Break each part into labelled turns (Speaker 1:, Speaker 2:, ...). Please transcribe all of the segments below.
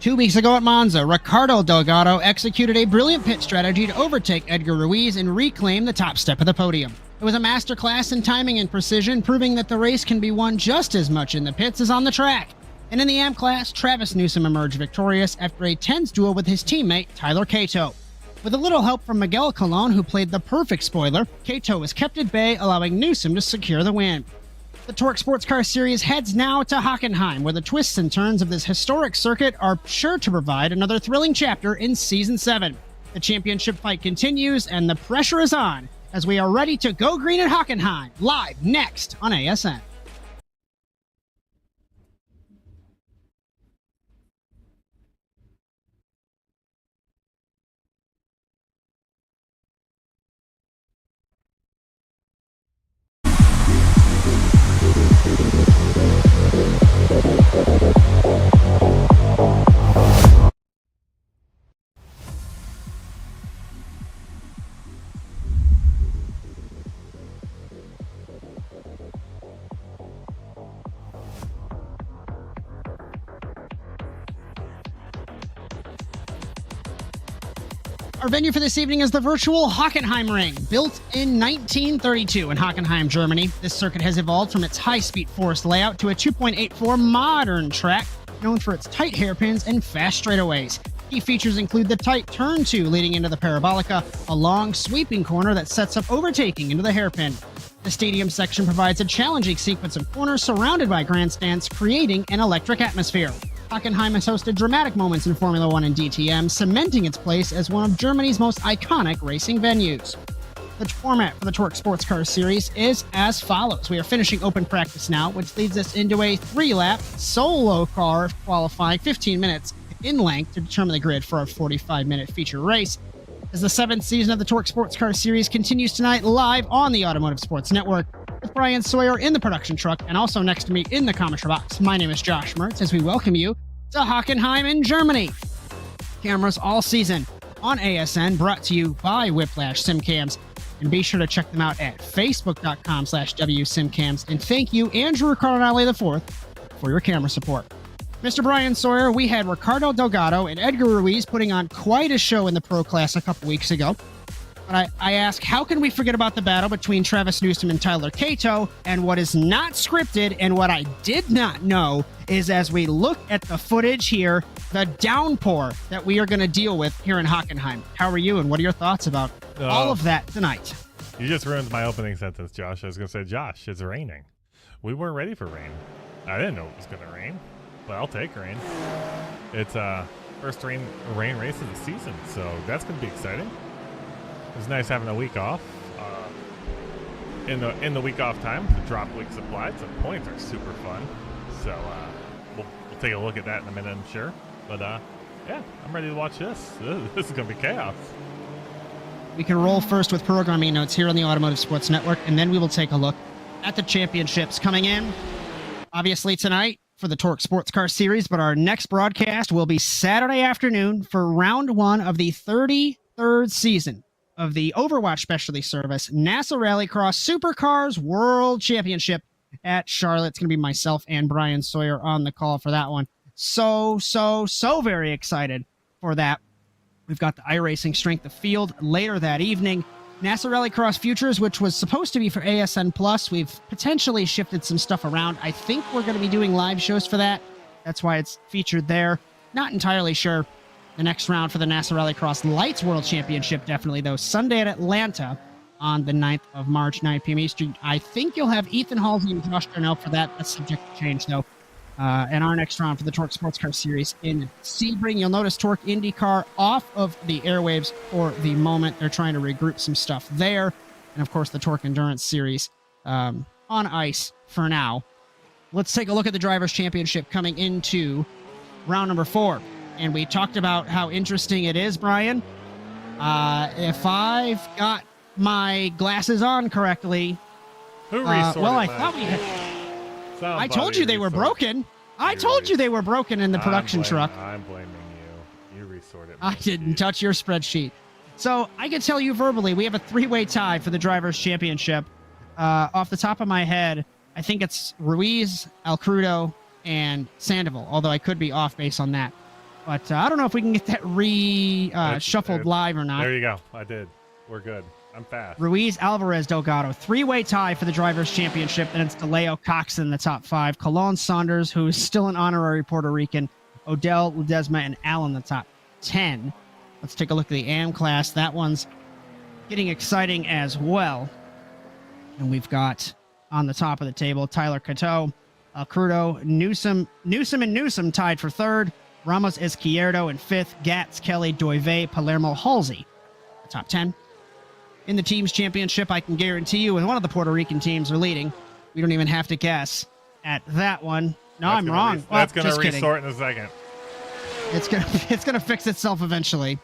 Speaker 1: 2 weeks ago at Monza, Ricardo Delgado executed a brilliant pit strategy to overtake Edgar Ruiz and reclaim the top step of the podium. It was a masterclass in timing and precision, proving that the race can be won just as much in the pits as on the track. And in the AM class, Travis Newsom emerged victorious after a tense duel with his teammate Tyler Cato. With a little help from Miguel Colon, who played the perfect spoiler, Cato was kept at bay, allowing Newsom to secure the win. The TORQ SportsCar Series heads now to Hockenheim, where the twists and turns of this historic circuit are sure to provide another thrilling chapter in Season 7. The championship fight continues, and the pressure is on as we are ready to go green at Hockenheim, live next on ASN. Our venue for this evening is the virtual Hockenheim Ring. Built in 1932 in Hockenheim, Germany, this circuit has evolved from its high-speed forest layout to a 2.84 modern track known for its tight hairpins and fast straightaways. Key features include the tight turn 2 leading into the parabolica, a long sweeping corner that sets up overtaking into the hairpin. The stadium section provides a challenging sequence of corners surrounded by grandstands, creating an electric atmosphere. Hockenheim has hosted dramatic moments in Formula One and DTM, cementing its place as one of Germany's most iconic racing venues. The format for the TORQ SportsCar Series is as follows. We are finishing open practice now, which leads us into a 3-lap solo car qualifying 15 minutes in length to determine the grid for our 45-minute feature race. As the 7th season of the TORQ SportsCar Series continues tonight live on the Automotive Sports Network, with Bryan Sawyer in the production truck and also next to me in the commentary box. My name is Josh Mertz as we welcome you to Hockenheim in Germany. Cameras all season on ASN, brought to you by Whiplash SimCams. And be sure to check them out at facebook.com/WSimCams. And thank you, Andrew Cardinale IV, for your camera support. Mr. Bryan Sawyer, we had Ricardo Delgado and Edgar Ruiz putting on quite a show in the pro class a couple weeks ago. But I ask, how can we forget about the battle between Travis Newsom and Tyler Cato? And what is not scripted and what I did not know is, as we look at the footage here, the downpour that we are going to deal with here in Hockenheim. How are you, and what are your thoughts about all of that tonight?
Speaker 2: You just ruined my opening sentence, Josh. I was going to say, Josh, it's raining. We weren't ready for rain. I didn't know it was going to rain, but I'll take rain. It's first rain race of the season, so that's going to be exciting. It's nice having a week off. In the week off time, the drop week supplies, the points are super fun. So we'll take a look at that in a minute, I'm sure. But yeah, I'm ready to watch this. This is going to be chaos.
Speaker 1: We can roll first with programming notes here on the Automotive Sports Network, and then we will take a look at the championships coming in. Obviously tonight for the TORQ SportsCar Series, but our next broadcast will be Saturday afternoon for round 1 of the 33rd season of the Overwatch Specialty Service NASA Rallycross Supercars World Championship at Charlotte. It's going to be myself and Bryan Sawyer on the call for that one. So very excited for that. We've got the iRacing Strength of Field later that evening. NASA Rallycross Futures, which was supposed to be for ASN Plus, we've potentially shifted some stuff around. I think we're going to be doing live shows for that. That's why it's featured there. Not entirely sure. The next round for the NASA Rallycross Lights World Championship, definitely, though, Sunday at Atlanta on the 9th of March, 9 p.m. Eastern. I think you'll have Ethan Halsey and Josh Darnell for that. That's subject to change, though. And our next round for the TORQ SportsCar Series in Sebring. You'll notice TORQ IndyCar off of the airwaves for the moment. They're trying to regroup some stuff there. And, of course, the TORQ Endurance Series on ice for now. Let's take a look at the Drivers' Championship coming into round number 4. And we talked about how interesting it is, Bryan. If I've got my glasses on correctly.
Speaker 2: Who resorted
Speaker 1: well, I
Speaker 2: that?
Speaker 1: thought we had.
Speaker 2: Somebody
Speaker 1: I told you they were broken. I
Speaker 2: You
Speaker 1: told you they were broken in the production truck.
Speaker 2: I'm blaming you. You resorted.
Speaker 1: I didn't touch your spreadsheet. So I can tell you verbally, we have a 3-way tie for the Drivers' Championship. Off the top of my head, I think it's Ruiz, Alcrudo, and Sandoval, although I could be off base on that. But I don't know if we can get that shuffled live or not.
Speaker 2: There you go. I did. We're good. I'm fast.
Speaker 1: Ruiz, Alvarez, Delgado. 3-way tie for the Drivers' Championship. Then it's DeLeo, Cox in the top 5. Colon, Saunders, who is still an honorary Puerto Rican. Odell, Ledesma, and Allen the top 10. Let's take a look at the AM class. That one's getting exciting as well. And we've got on the top of the table Tyler Cato, Crudo, Newsom tied for 3rd. Ramos Izquierdo in 5th. Gatz, Kelly, Doive, Palermo, Halsey. The top 10. In the team's championship, I can guarantee you, when one of the Puerto Rican teams are leading, we don't even have to guess at that one. No, I'm wrong.
Speaker 2: That's going to resort in a second.
Speaker 1: It's gonna fix itself eventually.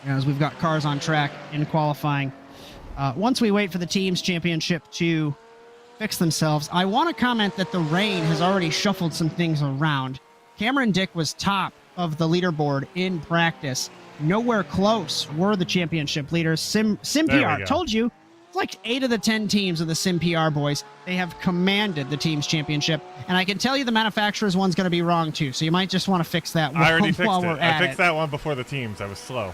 Speaker 1: As we've got cars on track in qualifying. Once we wait for the team's championship to fix themselves, I want to comment that the rain has already shuffled some things around. Cameron Dick was top of the leaderboard in practice. Nowhere close were the championship leaders. SimPR told you, it's like 8 of the 10 teams of the SimPR boys. They have commanded the team's championship. And I can tell you the manufacturer's one's going to be wrong too. So you might just want to fix that one.
Speaker 2: I already fixed it. I fixed that one before the teams. I was slow.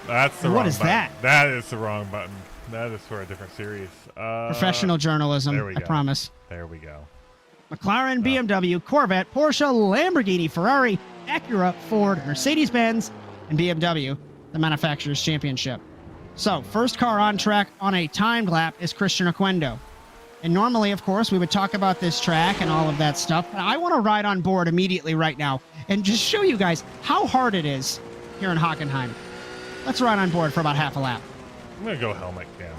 Speaker 2: That's the wrong button. What is that? That is the wrong button. That is for a different series.
Speaker 1: Professional journalism, I promise.
Speaker 2: There we go.
Speaker 1: McLaren, BMW, Corvette, Porsche, Lamborghini, Ferrari, Acura, Ford, Mercedes-Benz, and BMW, the manufacturer's championship. So, first car on track on a timed lap is Christian Oquendo. And normally, of course, we would talk about this track and all of that stuff, but I want to ride on board immediately right now and just show you guys how hard it is here in Hockenheim. Let's ride on board for about half a lap.
Speaker 2: I'm going to go helmet cam.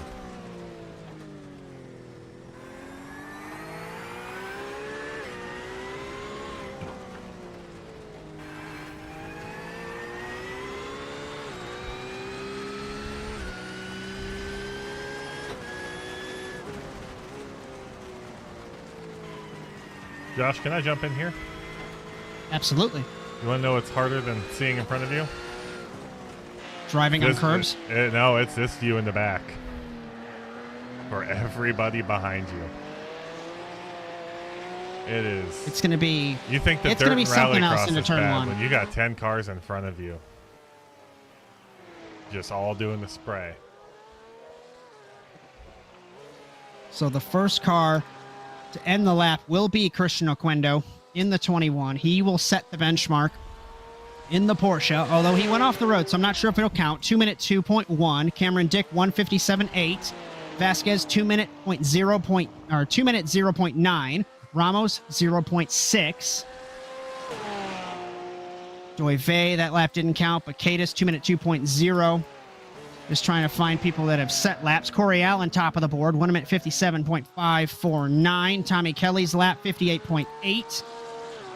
Speaker 2: Josh, can I jump in here?
Speaker 1: Absolutely.
Speaker 2: You want to know what's harder than seeing in front of you?
Speaker 1: Driving on curbs?
Speaker 2: No, it's this view in the back. For everybody behind you. It is.
Speaker 1: It's going to be.
Speaker 2: You think the dirt and rallycross is bad when you got 10 cars in front of you, just all doing the spray.
Speaker 1: So the first car to end the lap will be Christian Oquendo in the 21. He will set the benchmark in the Porsche, although he went off the road, so I'm not sure if it'll count. 2-minute 2.1. Cameron Dick 1:57.8. Vasquez 2-minute 0.9. Ramos 0.6. Doive, that lap didn't count, but Cadis 2-minute 2.0. Just trying to find people that have set laps. Corey Allen, top of the board, 1-minute 57.549. Tommy Kelly's lap, 58.8.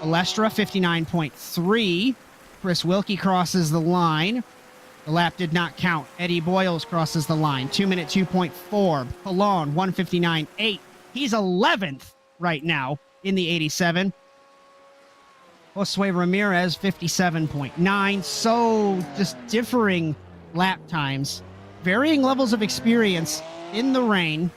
Speaker 1: Alestra, 59.3. Chris Wilkie crosses the line. The lap did not count. Eddie Boyles crosses the line, 2-minute 2.4. Colon, 1:59.8. He's 11th right now in the 87. Josue Ramirez, 57.9. So just differing lap times, varying levels of experience in the rain,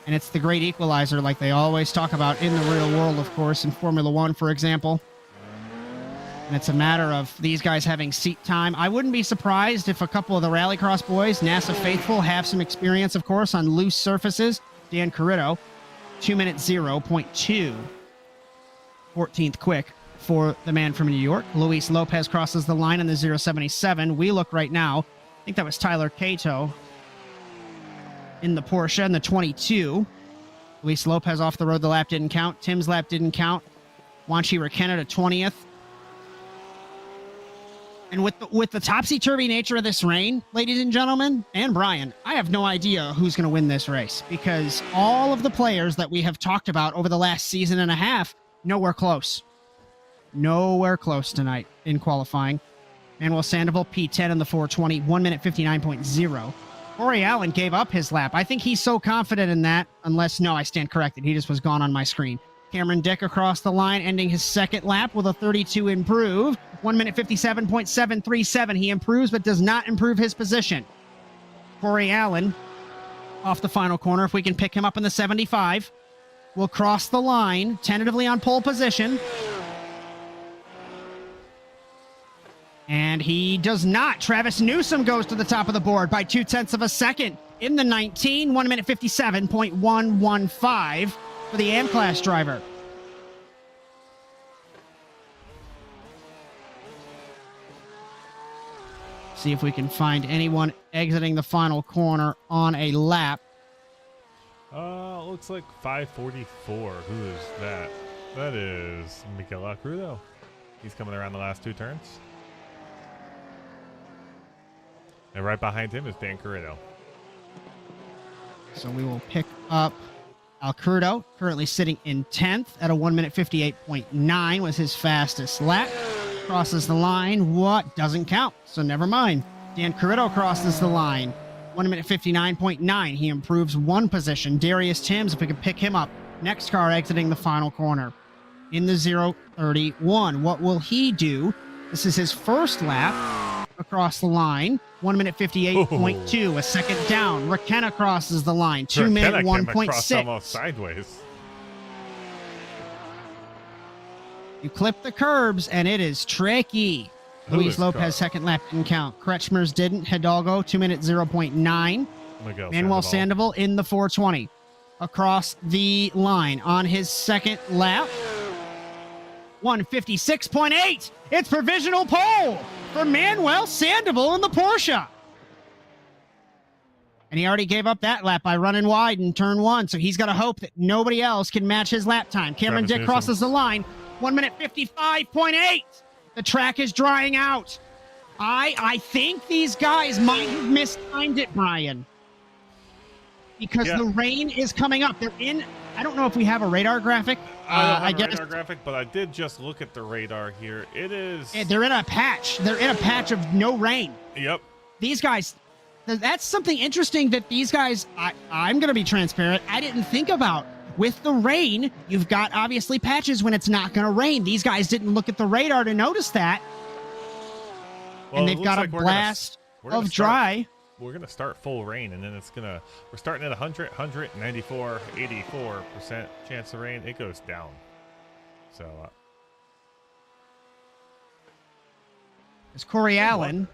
Speaker 1: and it's the great equalizer like they always talk about in the real world, of course, in Formula One, for example. And it's a matter of these guys having seat time. I wouldn't be surprised if a couple of the Rallycross boys, NASA faithful, have some experience, of course, on loose surfaces. Dan Carrito, 2-minute 0.2, 14th quick for the man from New York. Luis Lopez crosses the line in the 077. We look right now. I think that was Tyler Cato in the Porsche in the 22. Luis Lopez off the road. The lap didn't count. Tim's lap didn't count. Wanchi Rakenna to 20th. And with the topsy-turvy nature of this rain, ladies and gentlemen, and Bryan, I have no idea who's going to win this race, because all of the players that we have talked about over the last season and a half, nowhere close. Nowhere close tonight in qualifying. Manuel Sandoval, P10 in the 420, 1-minute 59.0. Corey Allen gave up his lap. I think he's so confident in that, unless, no, I stand corrected. He just was gone on my screen. Cameron Dick across the line, ending his second lap with a 32 improve. 1-minute 57.737. He improves, but does not improve his position. Corey Allen off the final corner. If we can pick him up in the 75, will cross the line, tentatively on pole position. And he does not. Travis Newsom goes to the top of the board by 0.2 of a second in the 19, 1 minute 57.115 for the M-Class driver. See if we can find anyone exiting the final corner on a lap.
Speaker 2: Looks like 544. Who is that? That is Miguel Crudo. He's coming around the last 2 turns. And right behind him is Dan Carrito.
Speaker 1: So we will pick up Alcurdo, currently sitting in 10th at a 1 minute 58.9 was his fastest lap. Crosses the line. What? Doesn't count. So never mind. Dan Carrito crosses the line. 1 minute 59.9. He improves 1 position. Darius Timms, if we can pick him up. Next car exiting the final corner in the 0:31. What will he do? This is his first lap across the line. 1 minute 58.2. A second down. McKenna crosses the line. 2 minute 1.6.
Speaker 2: Almost sideways.
Speaker 1: You clip the curbs, and it is tricky. Luis Lopez, second lap didn't count. Kretschmer's didn't. Hidalgo, 2 minute 0.9. Manuel Sandoval in the 420. Across the line on his second lap. 156.8. It's provisional pole for Manuel Sandoval in the Porsche. And he already gave up that lap by running wide in turn 1, so he's got to hope that nobody else can match his lap time. Cameron Dick crosses the line. 1 minute 55.8. The track is drying out. I think these guys might have mistimed it, Brian. Because the rain is coming up. They're in. I don't know if we have a radar graphic.
Speaker 2: I guess radar graphic, but I did just look at the radar here. It is.
Speaker 1: They're in a patch. They're in a patch of no rain.
Speaker 2: Yep.
Speaker 1: These guys. That's something interesting that these guys. I'm going to be transparent. I didn't think about. With the rain, you've got obviously patches when it's not going to rain. These guys didn't look at the radar to notice that.
Speaker 2: Well,
Speaker 1: and they've got a blast of dry.
Speaker 2: We're going to start full rain, and then we're starting at 100, 94, 84% chance of rain. It goes down. So.
Speaker 1: It's Corey Allen.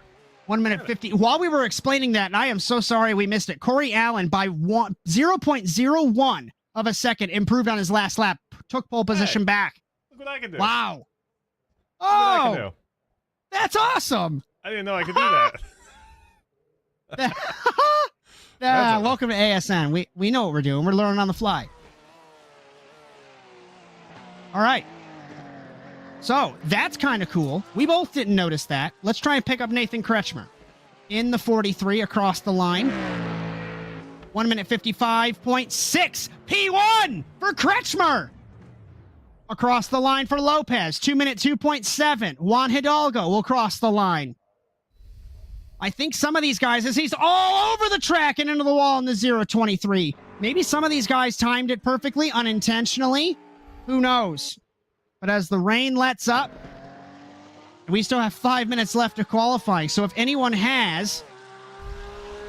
Speaker 1: 1 minute 50. While we were explaining that, and I am so sorry we missed it, Corey Allen by 0.01 of a second improved on his last lap, took pole position back.
Speaker 2: Look what I can do.
Speaker 1: Wow.
Speaker 2: Oh,
Speaker 1: that's awesome.
Speaker 2: I didn't know I could do that.
Speaker 1: Welcome to ASN. We know what we're doing. We're learning on the fly. All right. So that's kind of cool. We both didn't notice that. Let's try and pick up Nathan Kretschmer in the 43 across the line. 1 minute 55.6. P1 for Kretschmer. Across the line for Lopez. 2 minute 2.7. Juan Hidalgo will cross the line. I think some of these guys, as he's all over the track and into the wall in the 0:23. Maybe some of these guys timed it perfectly, unintentionally. Who knows? But as the rain lets up, we still have 5 minutes left of qualifying. So if anyone has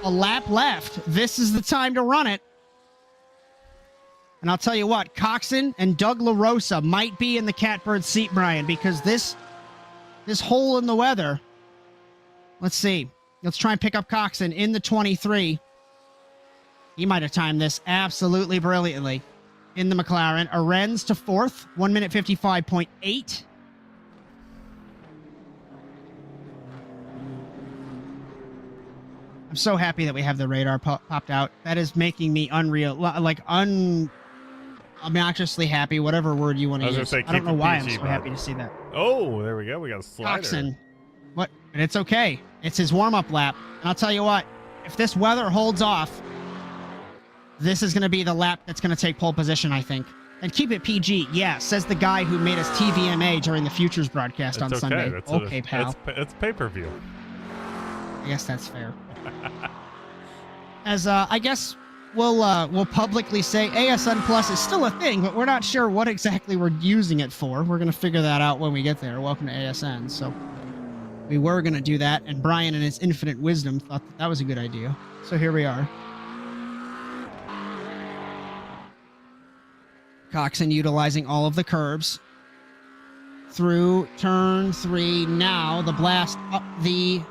Speaker 1: a lap left, this is the time to run it. And I'll tell you what, Coxon and Doug LaRosa might be in the catbird seat, Brian, because this hole in the weather. Let's see. Let's try and pick up Coxon in the 23. He might have timed this absolutely brilliantly in the McLaren. Arends to 4th, 1 minute 55.8. I'm so happy that we have the radar popped out. That is making me obnoxiously happy, whatever word you want to use. I don't know why I'm so happy to see that.
Speaker 2: Oh, there we go. We got a slider.
Speaker 1: Coxon. What? And it's okay. It's his warm-up lap. And I'll tell you what, if this weather holds off, this is going to be the lap that's going to take pole position, I think. And keep it PG. Yeah, says the guy who made us TVMA during the Futures broadcast on Sunday. Okay, pal.
Speaker 2: It's pay-per-view.
Speaker 1: I guess that's fair. As I guess we'll publicly say ASN Plus is still a thing, but we're not sure what exactly we're using it for. We're going to figure that out when we get there. Welcome to ASN. So we were going to do that, and Brian in his infinite wisdom thought that was a good idea. So here we are. Coxon utilizing all of the curbs. through turn 3 now. The blast up the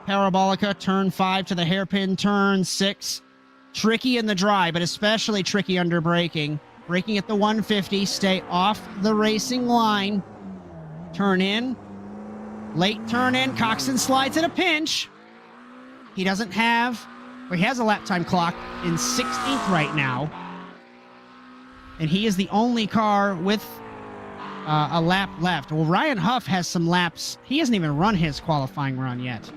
Speaker 1: Parabolica, turn 5 to the hairpin, turn 6. Tricky in the dry, but especially tricky under braking. Braking at the 150, stay off the racing line. Turn in. Late turn in. Coxon slides at a pinch. He doesn't have, or he has a lap time clock in 16th right now. And he is the only car with a lap left. Well, Ryan Huff has some laps. He hasn't even run his qualifying run yet. So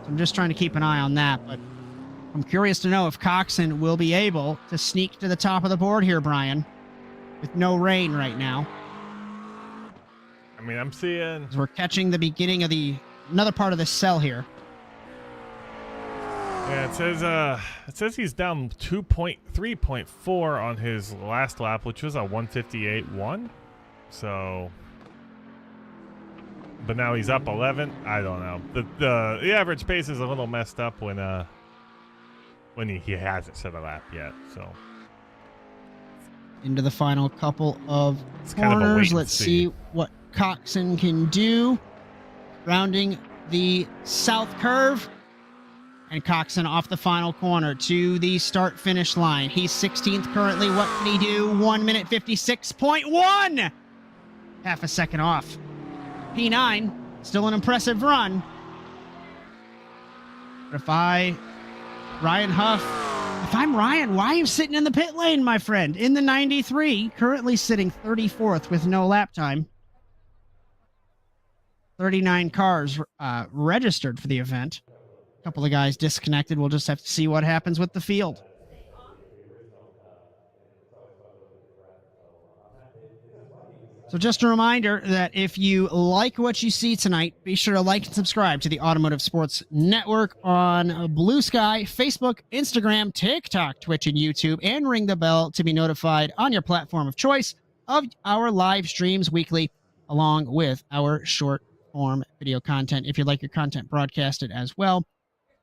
Speaker 1: I'm just trying to keep an eye on that. But I'm curious to know if Coxon will be able to sneak to the top of the board here, Brian, with no rain right now.
Speaker 2: I mean, I'm seeing...
Speaker 1: As we're catching the beginning of another part of the cell here.
Speaker 2: Yeah, it says he's down 3.4 on his last lap, which was a 158.1. So, but now he's up 11. I don't know. The average pace is a little messed up when he hasn't set a lap yet. So
Speaker 1: into the final couple of
Speaker 2: it's kind of a wait
Speaker 1: corners.
Speaker 2: and
Speaker 1: Let's see what Coxon can do. Rounding the south curve. And Coxon off the final corner to the start-finish line. He's 16th currently. What can he do? 1 minute 56.1. Half a second off. P9, still an impressive run. But Ryan Huff, if I'm Ryan, why are you sitting in the pit lane, my friend? In the 93, currently sitting 34th with no lap time. 39 cars registered for the event. A couple of guys disconnected. We'll just have to see what happens with the field. So just a reminder that if you like what you see tonight, be sure to like and subscribe to the Automotive Sports Network on Blue Sky, Facebook, Instagram, TikTok, Twitch, and YouTube, and ring the bell to be notified on your platform of choice of our live streams weekly, along with our short form video content. If you'd like your content broadcasted as well,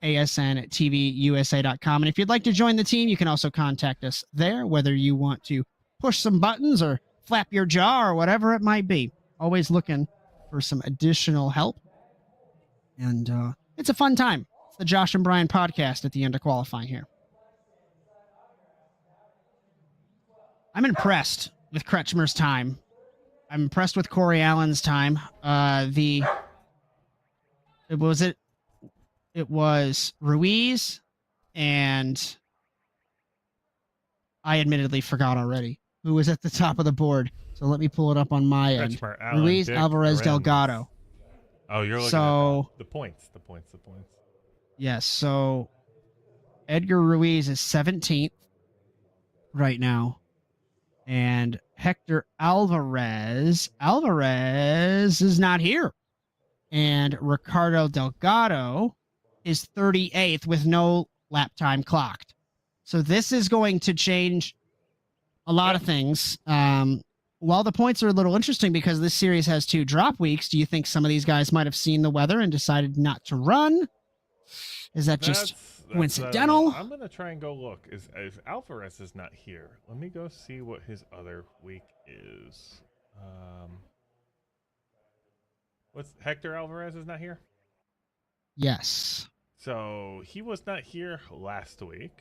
Speaker 1: asnTVUSA.com. And if you'd like to join the team, you can also contact us there, whether you want to push some buttons or flap your jaw or whatever it might be. Always looking for some additional help. And it's a fun time. It's the Josh and Bryan podcast at the end of qualifying here. I'm impressed with Kretschmer's time. I'm impressed with Corey Allen's time. It was Ruiz, and I admittedly forgot already who was at the top of the board. So let me pull it up on my end.
Speaker 2: Allen,
Speaker 1: Ruiz,
Speaker 2: Dick,
Speaker 1: Alvarez,
Speaker 2: Lorenz.
Speaker 1: Delgado.
Speaker 2: Oh, you're looking at the points.
Speaker 1: Yes, so Edgar Ruiz is 17th right now. And Hector Alvarez is not here. And Ricardo Delgado is 38th with no lap time clocked. So this is going to change a lot of things. While the points are a little interesting because this series has 2 drop weeks, do you think some of these guys might have seen the weather and decided not to run? Is that just coincidental?
Speaker 2: I'm going to try and go look. If Alvarez is not here, let me go see what his other week is. What's Hector Alvarez is not here?
Speaker 1: Yes.
Speaker 2: So he was not here last week.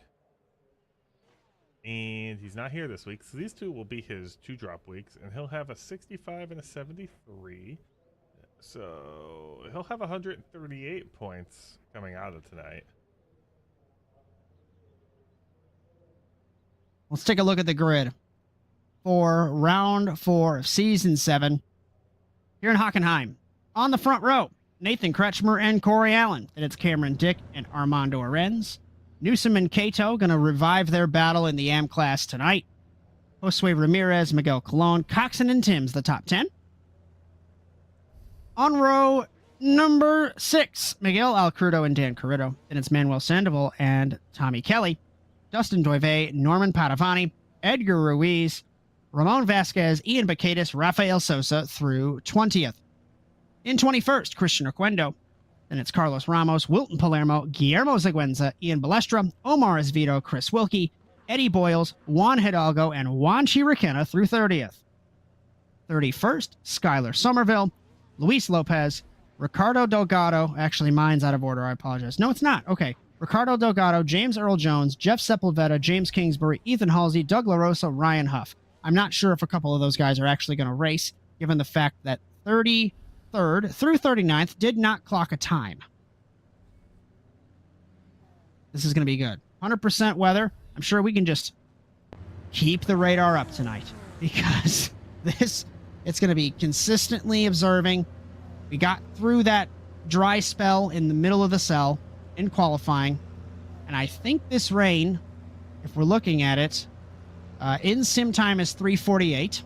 Speaker 2: And he's not here this week. So these two will be his 2 drop weeks. And he'll have a 65 and a 73. So he'll have 138 points coming out of tonight.
Speaker 1: Let's take a look at the grid for round 4 of season 7 here in Hockenheim. On the front row, Nathan Kretschmer and Corey Allen. Then it's Cameron Dick and Armando Arenz. Newsom and Cato going to revive their battle in the AM class tonight. Josue Ramirez, Miguel Colon, Coxon and Timms, the top 10. On row number 6, Miguel Alcrudo and Dan Carrito. Then it's Manuel Sandoval and Tommy Kelly. Dustin Doive, Norman Padavani, Edgar Ruiz, Ramon Vasquez, Ian Bacatus, Rafael Sosa through 20th. In 21st, Christian Oquendo. Then it's Carlos Ramos, Wilton Palermo, Guillermo Ziguenza, Ian Balestra, Omar Esvito, Chris Wilkie, Eddie Boyles, Juan Hidalgo, and Juan Chiriquena through 30th. 31st, Skylar Somerville, Luis Lopez, Ricardo Delgado. Actually, mine's out of order. I apologize. No, it's not. Okay. Ricardo Delgado, James Earl Jones, Jeff Sepulveda, James Kingsbury, Ethan Halsey, Doug LaRosa, Ryan Huff. I'm not sure if a couple of those guys are actually going to race, given the fact that 33rd through 39th did not clock a time. This is going to be good. 100% weather. I'm sure we can just keep the radar up tonight because it's going to be consistently observing. We got through that dry spell in the middle of the cell in qualifying, and I think this rain, if we're looking at it, in sim time is 3:48.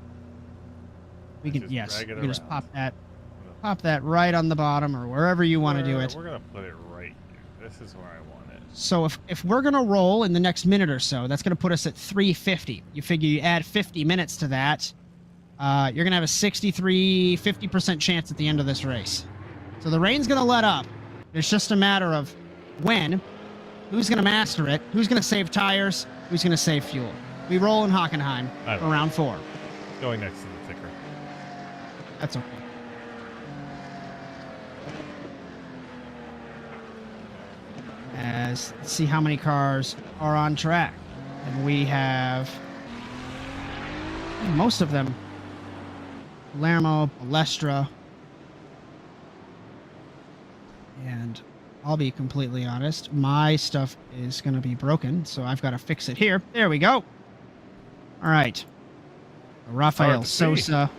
Speaker 1: We can just pop that right on the bottom or wherever you want to do it.
Speaker 2: We're gonna put it right here. This is where I want it.
Speaker 1: So if we're gonna roll in the next minute or so, that's gonna put us at 3:50. You figure you add 50 minutes to that. You're going to have a 50% chance at the end of this race. So the rain's going to let up. It's just a matter of when, who's going to master it, who's going to save tires, who's going to save fuel. We roll in Hockenheim for round 4.
Speaker 2: Going next to the ticker.
Speaker 1: That's okay. Let's see how many cars are on track. And we have most of them. Palermo, Balestra, and I'll be completely honest, my stuff is going to be broken, so I've got to fix it here. There we go. All right. Rafael Sosa.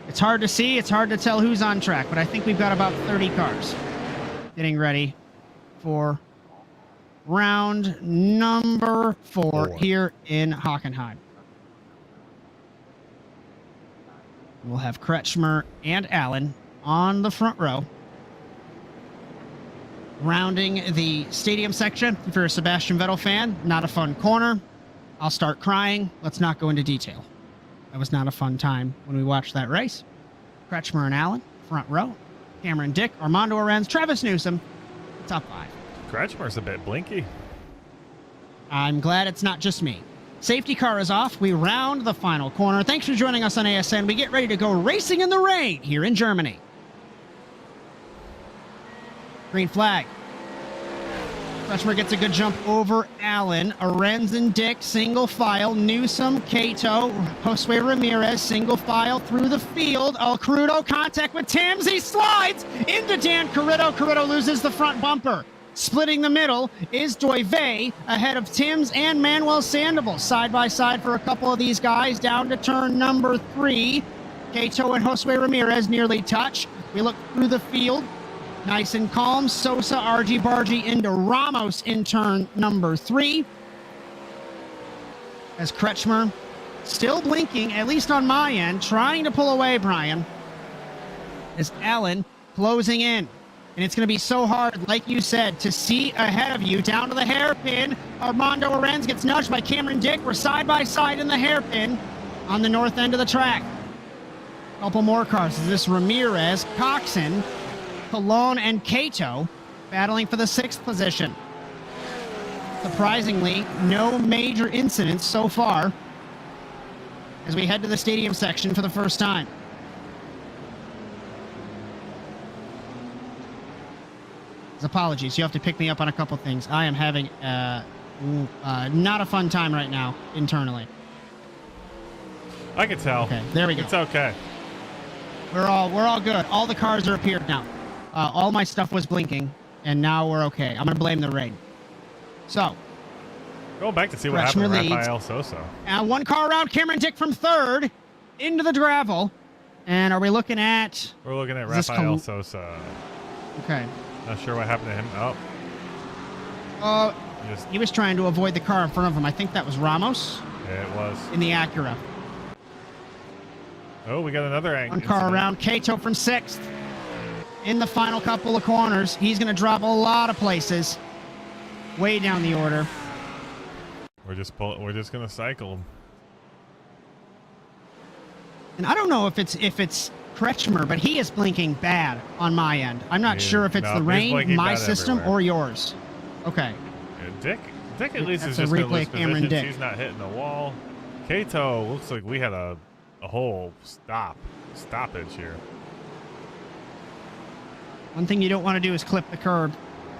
Speaker 1: It's hard to see. It's hard to tell who's on track, but I think we've got about 30 cars getting ready for round number 4 here in Hockenheim. We'll have Kretschmer and Allen on the front row. Rounding the stadium section, if you're a Sebastian Vettel fan, not a fun corner. I'll start crying. Let's not go into detail. That was not a fun time when we watched that race. Kretschmer and Allen, front row. Cameron Dick, Armando Arenz, Travis Newsom, top 5.
Speaker 2: Kretschmer's a bit blinky.
Speaker 1: I'm glad it's not just me. Safety car is off. We round the final corner. Thanks for joining us on ASN. We get ready to go racing in the rain here in Germany. Green flag. Kretschmer gets a good jump over Allen. Arenz and Dick, single file. Newsom, Cato, Josue Ramirez, single file through the field. El Crudo, contact with Timms. He slides into Dan Carrito. Carrito loses the front bumper. Splitting the middle is Doive ahead of Timms and Manuel Sandoval. Side by side for a couple of these guys down to turn number 3. Cato and Josue Ramirez nearly touch. We look through the field. Nice and calm. Sosa, argy-bargy into Ramos in turn number 3. As Kretschmer still blinking, at least on my end, trying to pull away Bryan. As Allen closing in. And it's going to be so hard, like you said, to see ahead of you down to the hairpin. Armando Arenz gets nudged by Cameron Dick. We're side by side in the hairpin on the north end of the track. A couple more cars. This Ramirez, Coxon, Colon, and Cato battling for the 6th position. Surprisingly, no major incidents so far as we head to the stadium section for the first time. Apologies, you have to pick me up on a couple things. I am having not a fun time right now internally.
Speaker 2: I can tell.
Speaker 1: Okay, there we go.
Speaker 2: It's okay.
Speaker 1: We're all good. All the cars are appeared now. All my stuff was blinking, and now we're okay. I'm gonna blame the rain. So,
Speaker 2: going back to see what happened to Rafael Sosa.
Speaker 1: One car around. Cameron Dick from 3rd into the gravel. And are we looking at?
Speaker 2: We're looking at Rafael Sosa.
Speaker 1: Okay.
Speaker 2: Not sure what happened to him.
Speaker 1: He was trying to avoid the car in front of him. I think that was Ramos.
Speaker 2: Yeah, it was.
Speaker 1: In the Acura.
Speaker 2: Oh, we got another angle.
Speaker 1: One car around. Cato from 6th. In the final couple of corners. He's going to drop a lot of places. Way down the order.
Speaker 2: We're just going to cycle him.
Speaker 1: And I don't know if it's Kretschmer, but he is blinking bad on my end. I'm not sure if it's the rain, my system, everywhere. Or yours. Okay.
Speaker 2: Yeah, Dick at least is just going to lose positions. He's not hitting the wall. Cato looks like we had a a whole stoppage here.
Speaker 1: One thing you don't want to do is clip the curb.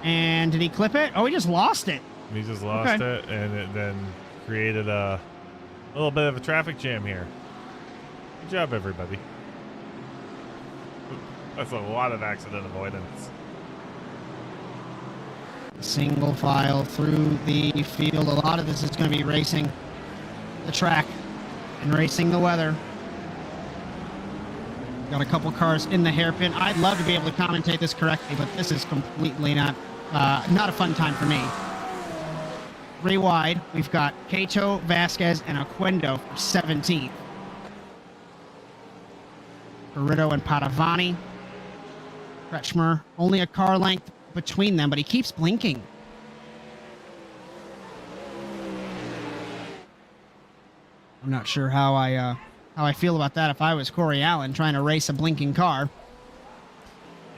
Speaker 1: And did he clip it? Oh, he just lost it.
Speaker 2: He just lost it, and it then created a little bit of a traffic jam here. Good job, everybody. That's a lot of accident avoidance.
Speaker 1: Single file through the field. A lot of this is going to be racing the track and racing the weather. Got a couple cars in the hairpin. I'd love to be able to commentate this correctly, but this is completely not a fun time for me. 3 wide, we've got Cato, Vasquez, and Oquendo for 17th. Garrido and Padavani. Kretschmer, only a car length between them, but he keeps blinking. I'm not sure how I feel about that if I was Corey Allen trying to race a blinking car.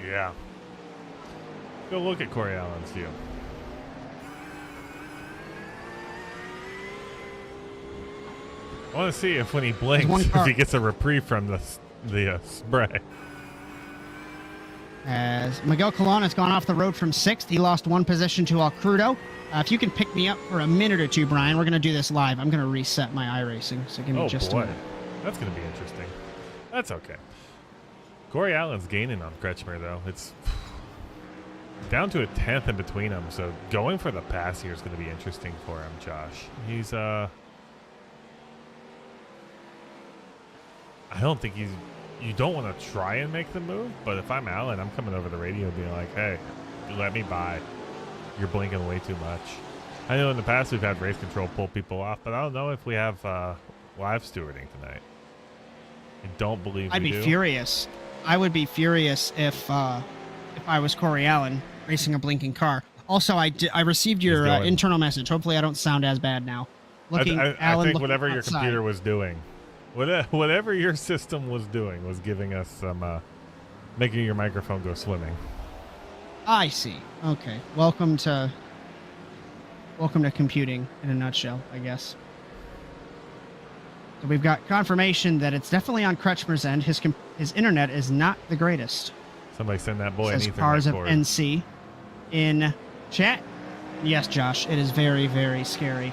Speaker 2: Yeah. Go look at Corey Allen's view. I want to see if when he blinks, if he gets a reprieve from the spray.
Speaker 1: As Miguel Colon has gone off the road from 6th. He lost 1 position to Alcrudo. If you can pick me up for a minute or two, Brian, we're going to do this live. I'm going to reset my iRacing, so give me just a minute.
Speaker 2: That's going to be interesting. That's okay. Corey Allen's gaining on Kretschmer, though. It's down to a 10th in between them, so going for the pass here is going to be interesting for him, Josh. He's, I don't think you don't want to try and make the move, but if I'm Allen, I'm coming over the radio being like, hey, let me by. You're blinking way too much. I know in the past we've had race control pull people off, but I don't know if we have live stewarding tonight. I don't believe
Speaker 1: I'd be furious. I would be furious if I was Corey Allen racing a blinking car. Also, I received your internal message. Hopefully I don't sound as bad now.
Speaker 2: I think whatever your computer was doing, whatever your system was doing was giving us some, making your microphone go swimming.
Speaker 1: I see. Okay. Welcome to computing in a nutshell, I guess. So we've got confirmation that it's definitely on Kretschmer's end. His internet is not the greatest.
Speaker 2: Somebody send that boy an Ethernet
Speaker 1: Cars of
Speaker 2: cord.
Speaker 1: NC in chat. Yes, Josh, it is very, very scary.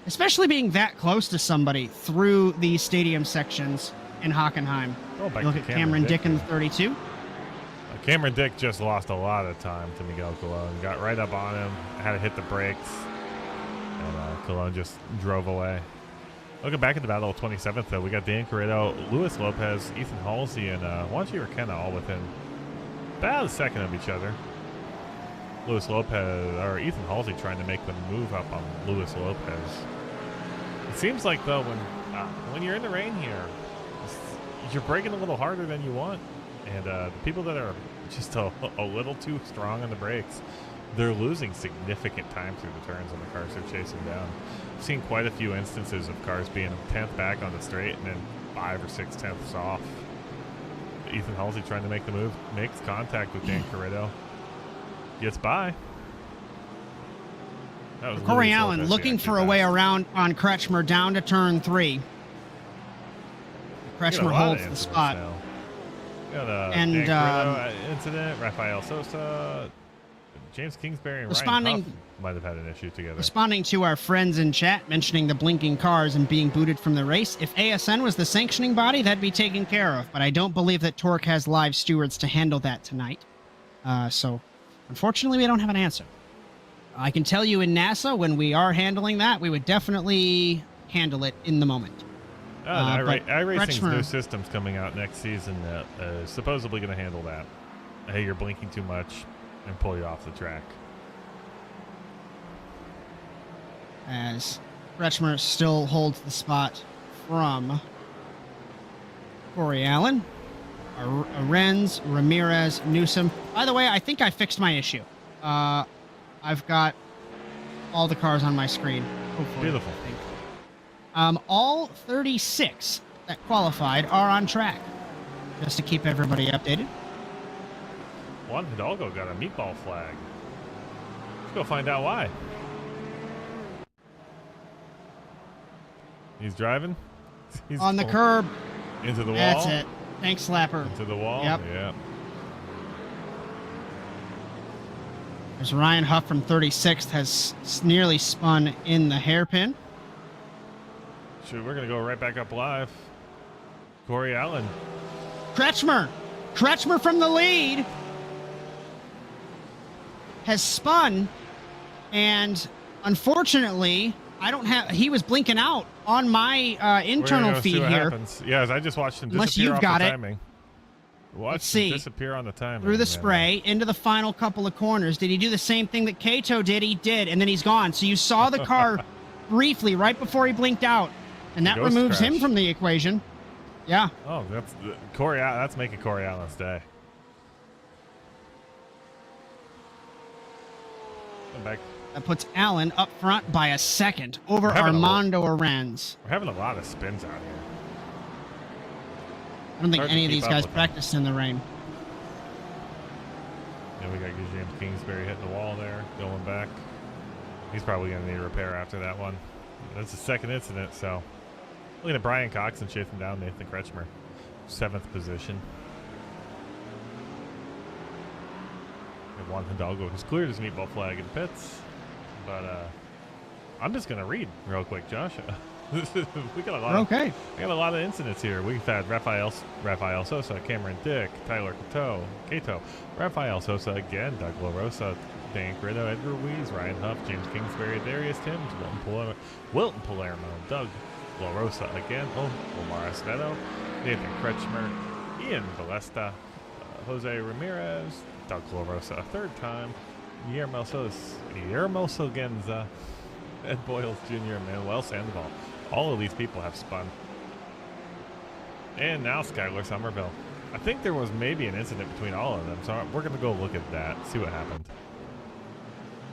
Speaker 1: Especially being that close to somebody through the stadium sections in Hockenheim. Look at Cameron Dick in the 32.
Speaker 2: Cameron Dick just lost a lot of time to Miguel Colon. Got right up on him, had to hit the brakes, and Colon just drove away. Looking back at the battle of 27th, though, we got Dan Carrero, Luis Lopez, Ethan Halsey, and Juanchi Requena all within about a second of each other. Ethan Halsey trying to make the move up on Luis Lopez. It seems like, though, when you're in the rain here, you're braking a little harder than you want. And the people that are just a little too strong on the brakes, they're losing significant time through the turns on the cars they're chasing down. I've seen quite a few instances of cars being 10th back on the straight and then 5 or 6 tenths off. Ethan Halsey trying to make the move, makes contact with Dan Carrero, gets by.
Speaker 1: Corey Allen looking for a way around on Kretschmer down to turn 3. Kretschmer holds the spot.
Speaker 2: Now. Got Dan Carrero incident, Rafael Sosa, James Kingsbury, and Ryan Huff might have had an issue together.
Speaker 1: Responding to our friends in chat mentioning the blinking cars and being booted from the race, if ASN was the sanctioning body, that'd be taken care of. But I don't believe that TORQ has live stewards to handle that tonight. So, unfortunately, we don't have an answer. I can tell you in NASA, when we are handling that, we would definitely handle it in the moment.
Speaker 2: iRacing's new system's coming out next season that is supposedly going to handle that. Hey, you're blinking too much and pull you off the track.
Speaker 1: As Kretschmer still holds the spot from Corey Allen, Arenz, Ramirez, Newsom. By the way, I think I fixed my issue. I've got all the cars on my screen. Hopefully.
Speaker 2: Beautiful.
Speaker 1: All 36 that qualified are on track. Just to keep everybody updated.
Speaker 2: Juan Hidalgo got a meatball flag. Let's go find out why. He's driving. He's
Speaker 1: on the
Speaker 2: going
Speaker 1: curb.
Speaker 2: into the wall.
Speaker 1: That's it. Tank slapper.
Speaker 2: Into the wall.
Speaker 1: Yep.
Speaker 2: Yeah.
Speaker 1: There's Ryan Huff from 36th has nearly spun in the hairpin.
Speaker 2: Shoot, we're gonna go right back up live. Corey Allen.
Speaker 1: Kretschmer from the lead has spun, and unfortunately, he was blinking out on my internal feed here.
Speaker 2: Happens. Yes, I just watched him
Speaker 1: Unless
Speaker 2: disappear
Speaker 1: you've
Speaker 2: off
Speaker 1: got
Speaker 2: the
Speaker 1: it.
Speaker 2: timing.
Speaker 1: Let's see.
Speaker 2: Disappear on the timing.
Speaker 1: Through the spray, into the final couple of corners. Did he do the same thing that Kato did? He did, and then he's gone. So you saw the car briefly right before he blinked out, and that removes him from the equation. Yeah.
Speaker 2: Oh, that's Corey. That's making Corey Allen's day. Come back.
Speaker 1: That puts Allen up front by a second over Armando Arenz.
Speaker 2: We're having a lot of spins out here.
Speaker 1: I don't think any of these guys practiced in the rain.
Speaker 2: Yeah, we got James Kingsbury hitting the wall there, going back. He's probably going to need a repair after that one. That's the second incident, so. Looking at Brian Cox and chasing down Nathan Kretschmer. 7th position. And Juan Hidalgo has cleared his meatball flag in pits. But I'm just going to read real quick, Josh. We got a lot.
Speaker 1: Okay.
Speaker 2: We got a lot of incidents here. We've had Rafael Sosa, Cameron Dick, Tyler Cato, Rafael Sosa again, Doug La Rosa, Dan Gritto, Edgar Ruiz, Ryan Huff, James Kingsbury, Darius Timms, Wilton Palermo, Doug La Rosa again, Omar Acevedo, Nathan Kretschmer, Ian Balesta, Jose Ramirez, Doug La Rosa a third time, Guillermo Sogenza, Ed Boyles Jr., Manuel Sandoval. All of these people have spun. And now Skylar Somerville. I think there was maybe an incident between all of them, so we're going to go look at that, see what happened.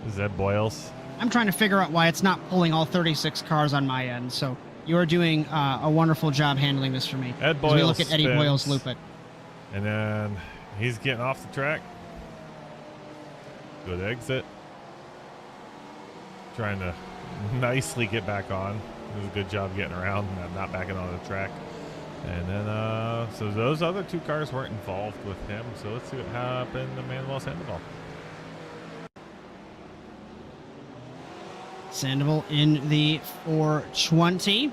Speaker 2: This is Ed Boyles.
Speaker 1: I'm trying to figure out why it's not pulling all 36 cars on my end, so you're doing a wonderful job handling this for me.
Speaker 2: Ed Boyles
Speaker 1: we look at Eddie Boyles loop it.
Speaker 2: And then he's getting off the track. Good exit. Trying to nicely get back on. It was a good job getting around and not backing on the track. And then, so those other two cars weren't involved with him. So let's see what happened to Manuel Sandoval.
Speaker 1: Sandoval in the 420.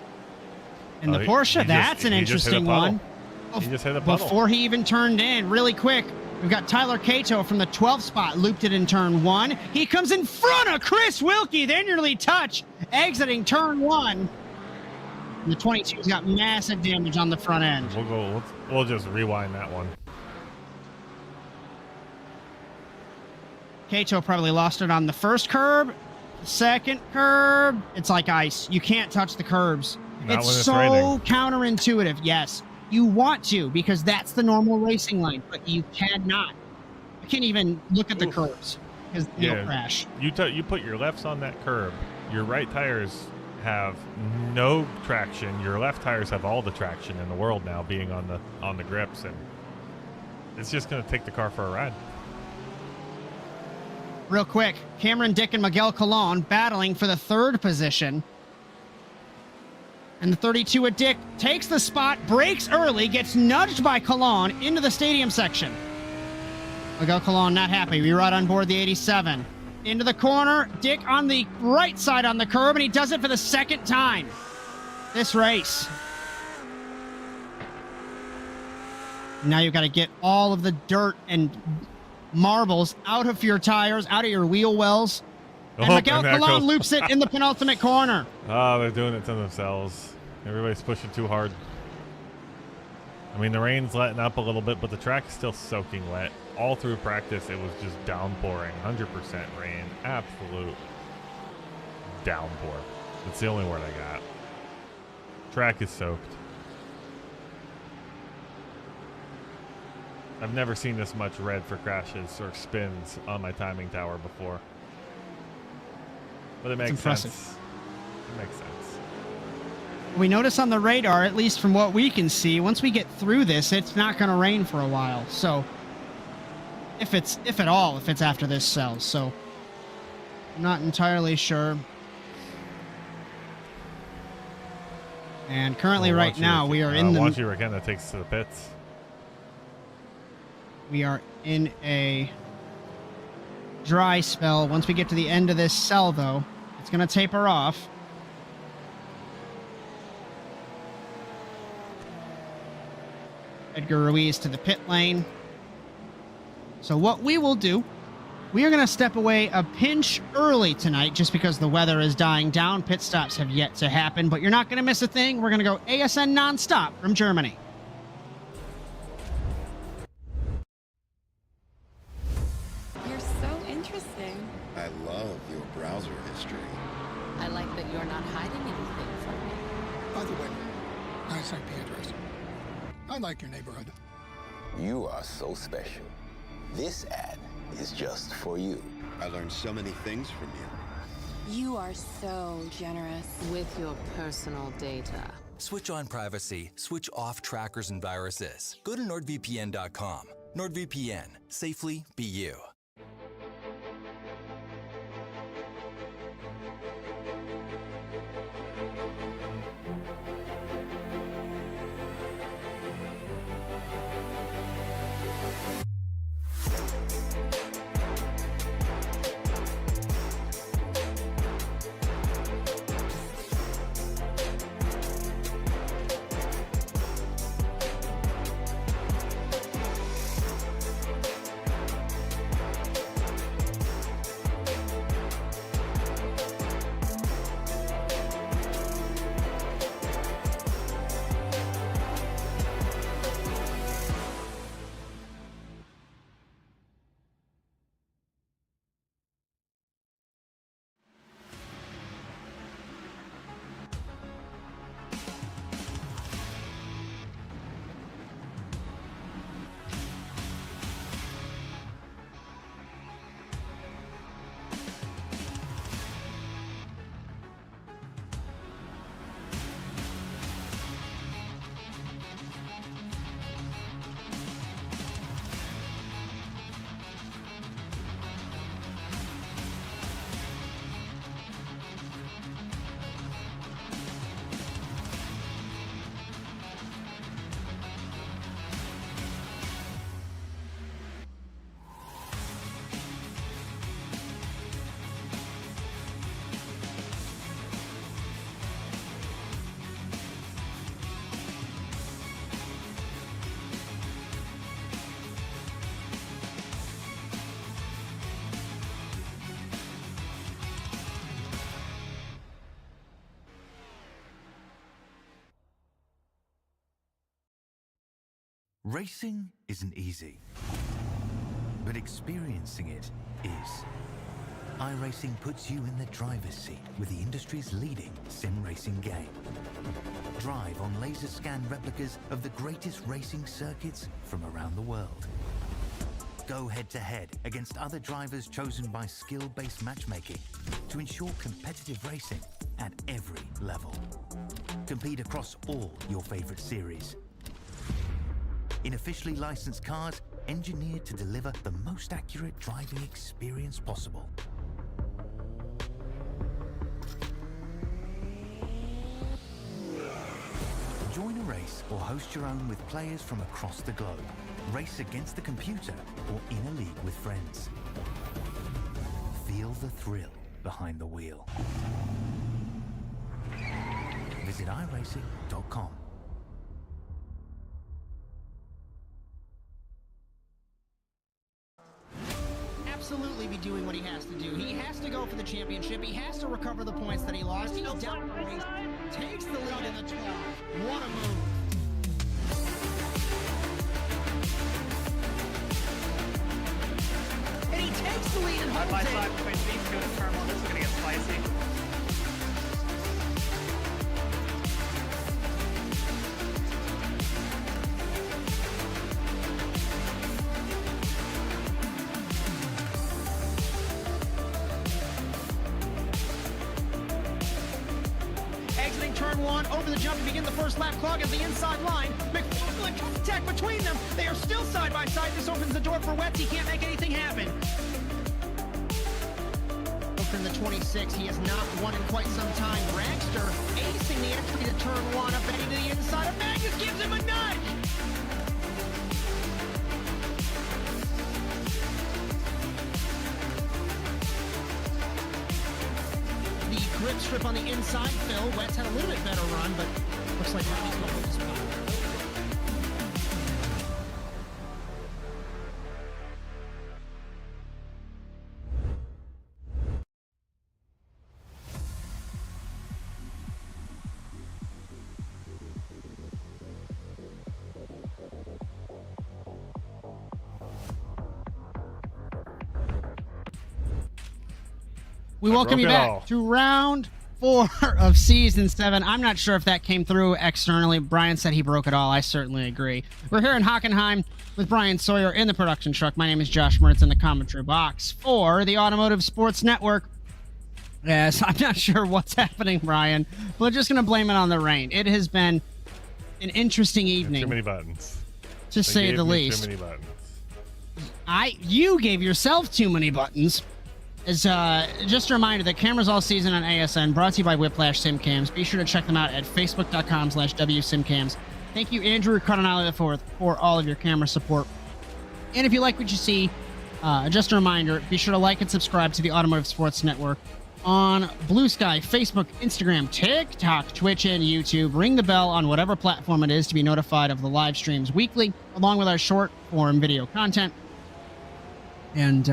Speaker 1: And the Porsche, that's an interesting one.
Speaker 2: He just hit a puddle.
Speaker 1: Before he even turned in, really quick, we've got Tyler Cato from the 12th spot, looped it in turn 1. He comes in front of Chris Wilkie. They nearly touch, exiting turn 1. And the 22's got massive damage on the front end.
Speaker 2: We'll just rewind that one.
Speaker 1: Cato probably lost it on the first curb. Second curb, it's like ice. You can't touch the curbs. It's so counterintuitive. Yes, you want to because that's the normal racing lane, but you cannot. You can't even look at the curbs because you'll crash. You
Speaker 2: put your lefts on that curb. Your right tires have no traction. Your left tires have all the traction in the world now, being on the grips, and it's just going to take the car for a ride.
Speaker 1: Real quick, Cameron Dick and Miguel Colon battling for the 3rd position. And the 32 at Dick takes the spot, brakes early, gets nudged by Colon into the stadium section. Miguel Colon not happy. We ride on board the 87. Into the corner, Dick on the right side on the curb, and he does it for the 2nd time this race. Now you've got to get all of the dirt and marbles out of your tires, out of your wheel wells. And Miguel Colon loops it in the penultimate corner.
Speaker 2: Oh, they're doing it to themselves. Everybody's pushing too hard. I mean, the rain's letting up a little bit, but the track is still soaking wet. All through practice, it was just downpouring. 100% rain. Absolute downpour. That's the only word I got. Track is soaked. I've never seen this much red for crashes or spins on my timing tower before. But it makes sense. It makes sense.
Speaker 1: We notice on the radar, at least from what we can see, once we get through this, it's not going to rain for a while. So, if at all, if it's after this sells. So, I'm not entirely sure. And currently right now we are in
Speaker 2: Watch you again that takes to the pits.
Speaker 1: We are in a dry spell. Once we get to the end of this cell, though, it's going to taper off. Edgar Ruiz to the pit lane. So what we will do, we are going to step away a pinch early tonight just because the weather is dying down. Pit stops have yet to happen, but you're not going to miss a thing. We're going to go ASN nonstop from Germany.
Speaker 3: You're so interesting.
Speaker 4: I love your browser history.
Speaker 3: I like that you're not hiding anything from me.
Speaker 5: By the way, nice IP address. I like your neighborhood.
Speaker 6: You are so special. This ad is just for you.
Speaker 4: I learned so many things from you.
Speaker 3: You are so generous with your personal data.
Speaker 7: Switch on privacy, switch off trackers and viruses. Go to NordVPN.com. NordVPN. Safely be you.
Speaker 8: Racing isn't easy, but experiencing it is. iRacing puts you in the driver's seat with the industry's leading sim racing game. Drive on laser scan replicas of the greatest racing circuits from around the world. Go head-to-head against other drivers chosen by skill-based matchmaking to ensure competitive racing at every level. Compete across all your favorite series. In officially licensed cars, engineered to deliver the most accurate driving experience possible. Join a race or host your own with players from across the globe. Race against the computer or in a league with friends. Feel the thrill behind the wheel. Visit iRacing.com.
Speaker 1: Absolutely be doing what he has to do. He has to go for the championship. He has to recover the points that he lost. He takes the lead in the 12. What a move. And he takes the lead and holds
Speaker 9: Side by
Speaker 1: it.
Speaker 9: side between these two and Turmoil. This is going to get spicy.
Speaker 1: Exiting turn one, over the jump to begin the first lap clock at the inside line. McLaughlin contact between them. They are still side by side. This opens the door for Wetz. He can't make anything happen. in the 26. He has not won in quite some time. Dragster acing the entry to turn one, up Benny to the inside of Magnus, gives him a nudge. The grip strip on the inside, Phil. Wetz had a little bit better run, but looks like Ronnie's going to spot. We welcome you back to round 4 of season 7. I'm not sure if that came through externally. Bryan said he broke it all. I certainly agree. We're here in Hockenheim with Bryan Sawyer in the production truck. My name is Josh Mertz in the commentary box for the Automotive Sports Network. Yes, I'm not sure what's happening, Bryan. We're just going to blame it on the rain. It has been an interesting evening.
Speaker 2: Too many buttons.
Speaker 1: To say the least.
Speaker 2: Too many buttons.
Speaker 1: You gave yourself too many buttons. As just a reminder that cameras all season on ASN, brought to you by Whiplash SimCams. Be sure to check them out at facebook.com/WSimCams. Thank you, Andrew Cardinale IV, for all of your camera support. And if you like what you see, just a reminder, be sure to like and subscribe to the Automotive Sports Network on Blue Sky, Facebook, Instagram, TikTok, Twitch, and YouTube. Ring the bell on whatever platform it is to be notified of the live streams weekly, along with our short-form video content. And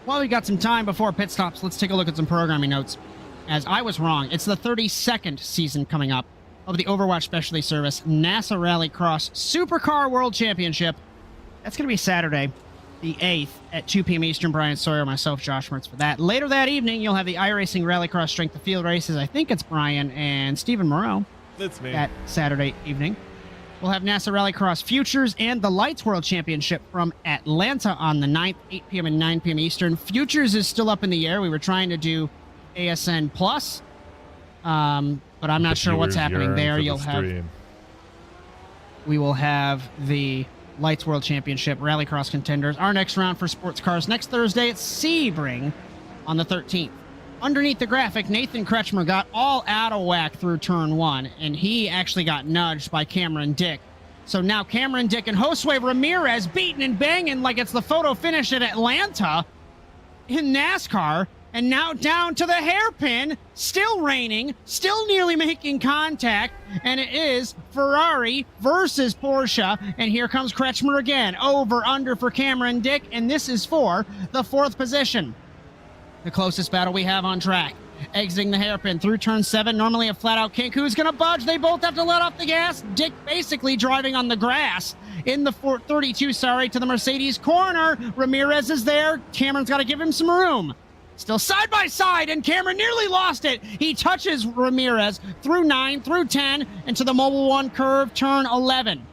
Speaker 1: while we got some time before pit stops, let's take a look at some programming notes. As I was wrong, it's the 32nd season coming up of the Overwatch Specialty Service NASA Rallycross Supercar World Championship. That's going to be Saturday, the 8th at 2 p.m. Eastern. Bryan Sawyer, myself, Josh Mertz for that. Later that evening, you'll have the iRacing Rallycross Strength of Field races. I think it's Bryan and Stephen Moreau.
Speaker 2: That's me.
Speaker 1: That Saturday evening. We'll have NASA Rallycross Futures and the Lights World Championship from Atlanta on the 9th, 8 p.m. and 9 p.m. Eastern. Futures is still up in the air. We were trying to do ASN Plus, but I'm not sure what's happening there. We will have the Lights World Championship Rallycross contenders. Our next round for sports cars next Thursday at Sebring on the 13th. Underneath the graphic, Nathan Kretschmer got all out of whack through turn 1, and he actually got nudged by Cameron Dick. So now Cameron Dick and Josue Ramirez beating and banging like it's the photo finish at Atlanta in NASCAR, and now down to the hairpin, still raining, still nearly making contact, and it is Ferrari versus Porsche, and here comes Kretschmer again. Over, under for Cameron Dick, and this is for the 4th position. The closest battle we have on track. Exiting the hairpin through turn 7, normally a flat-out kink. Who's going to budge? They both have to let off the gas. Dick basically driving on the grass in the 32, to the Mercedes corner. Ramirez is there. Cameron's got to give him some room. Still side by side, and Cameron nearly lost it. He touches Ramirez through 9, through 10, into the Mobile 1 curve, turn 11.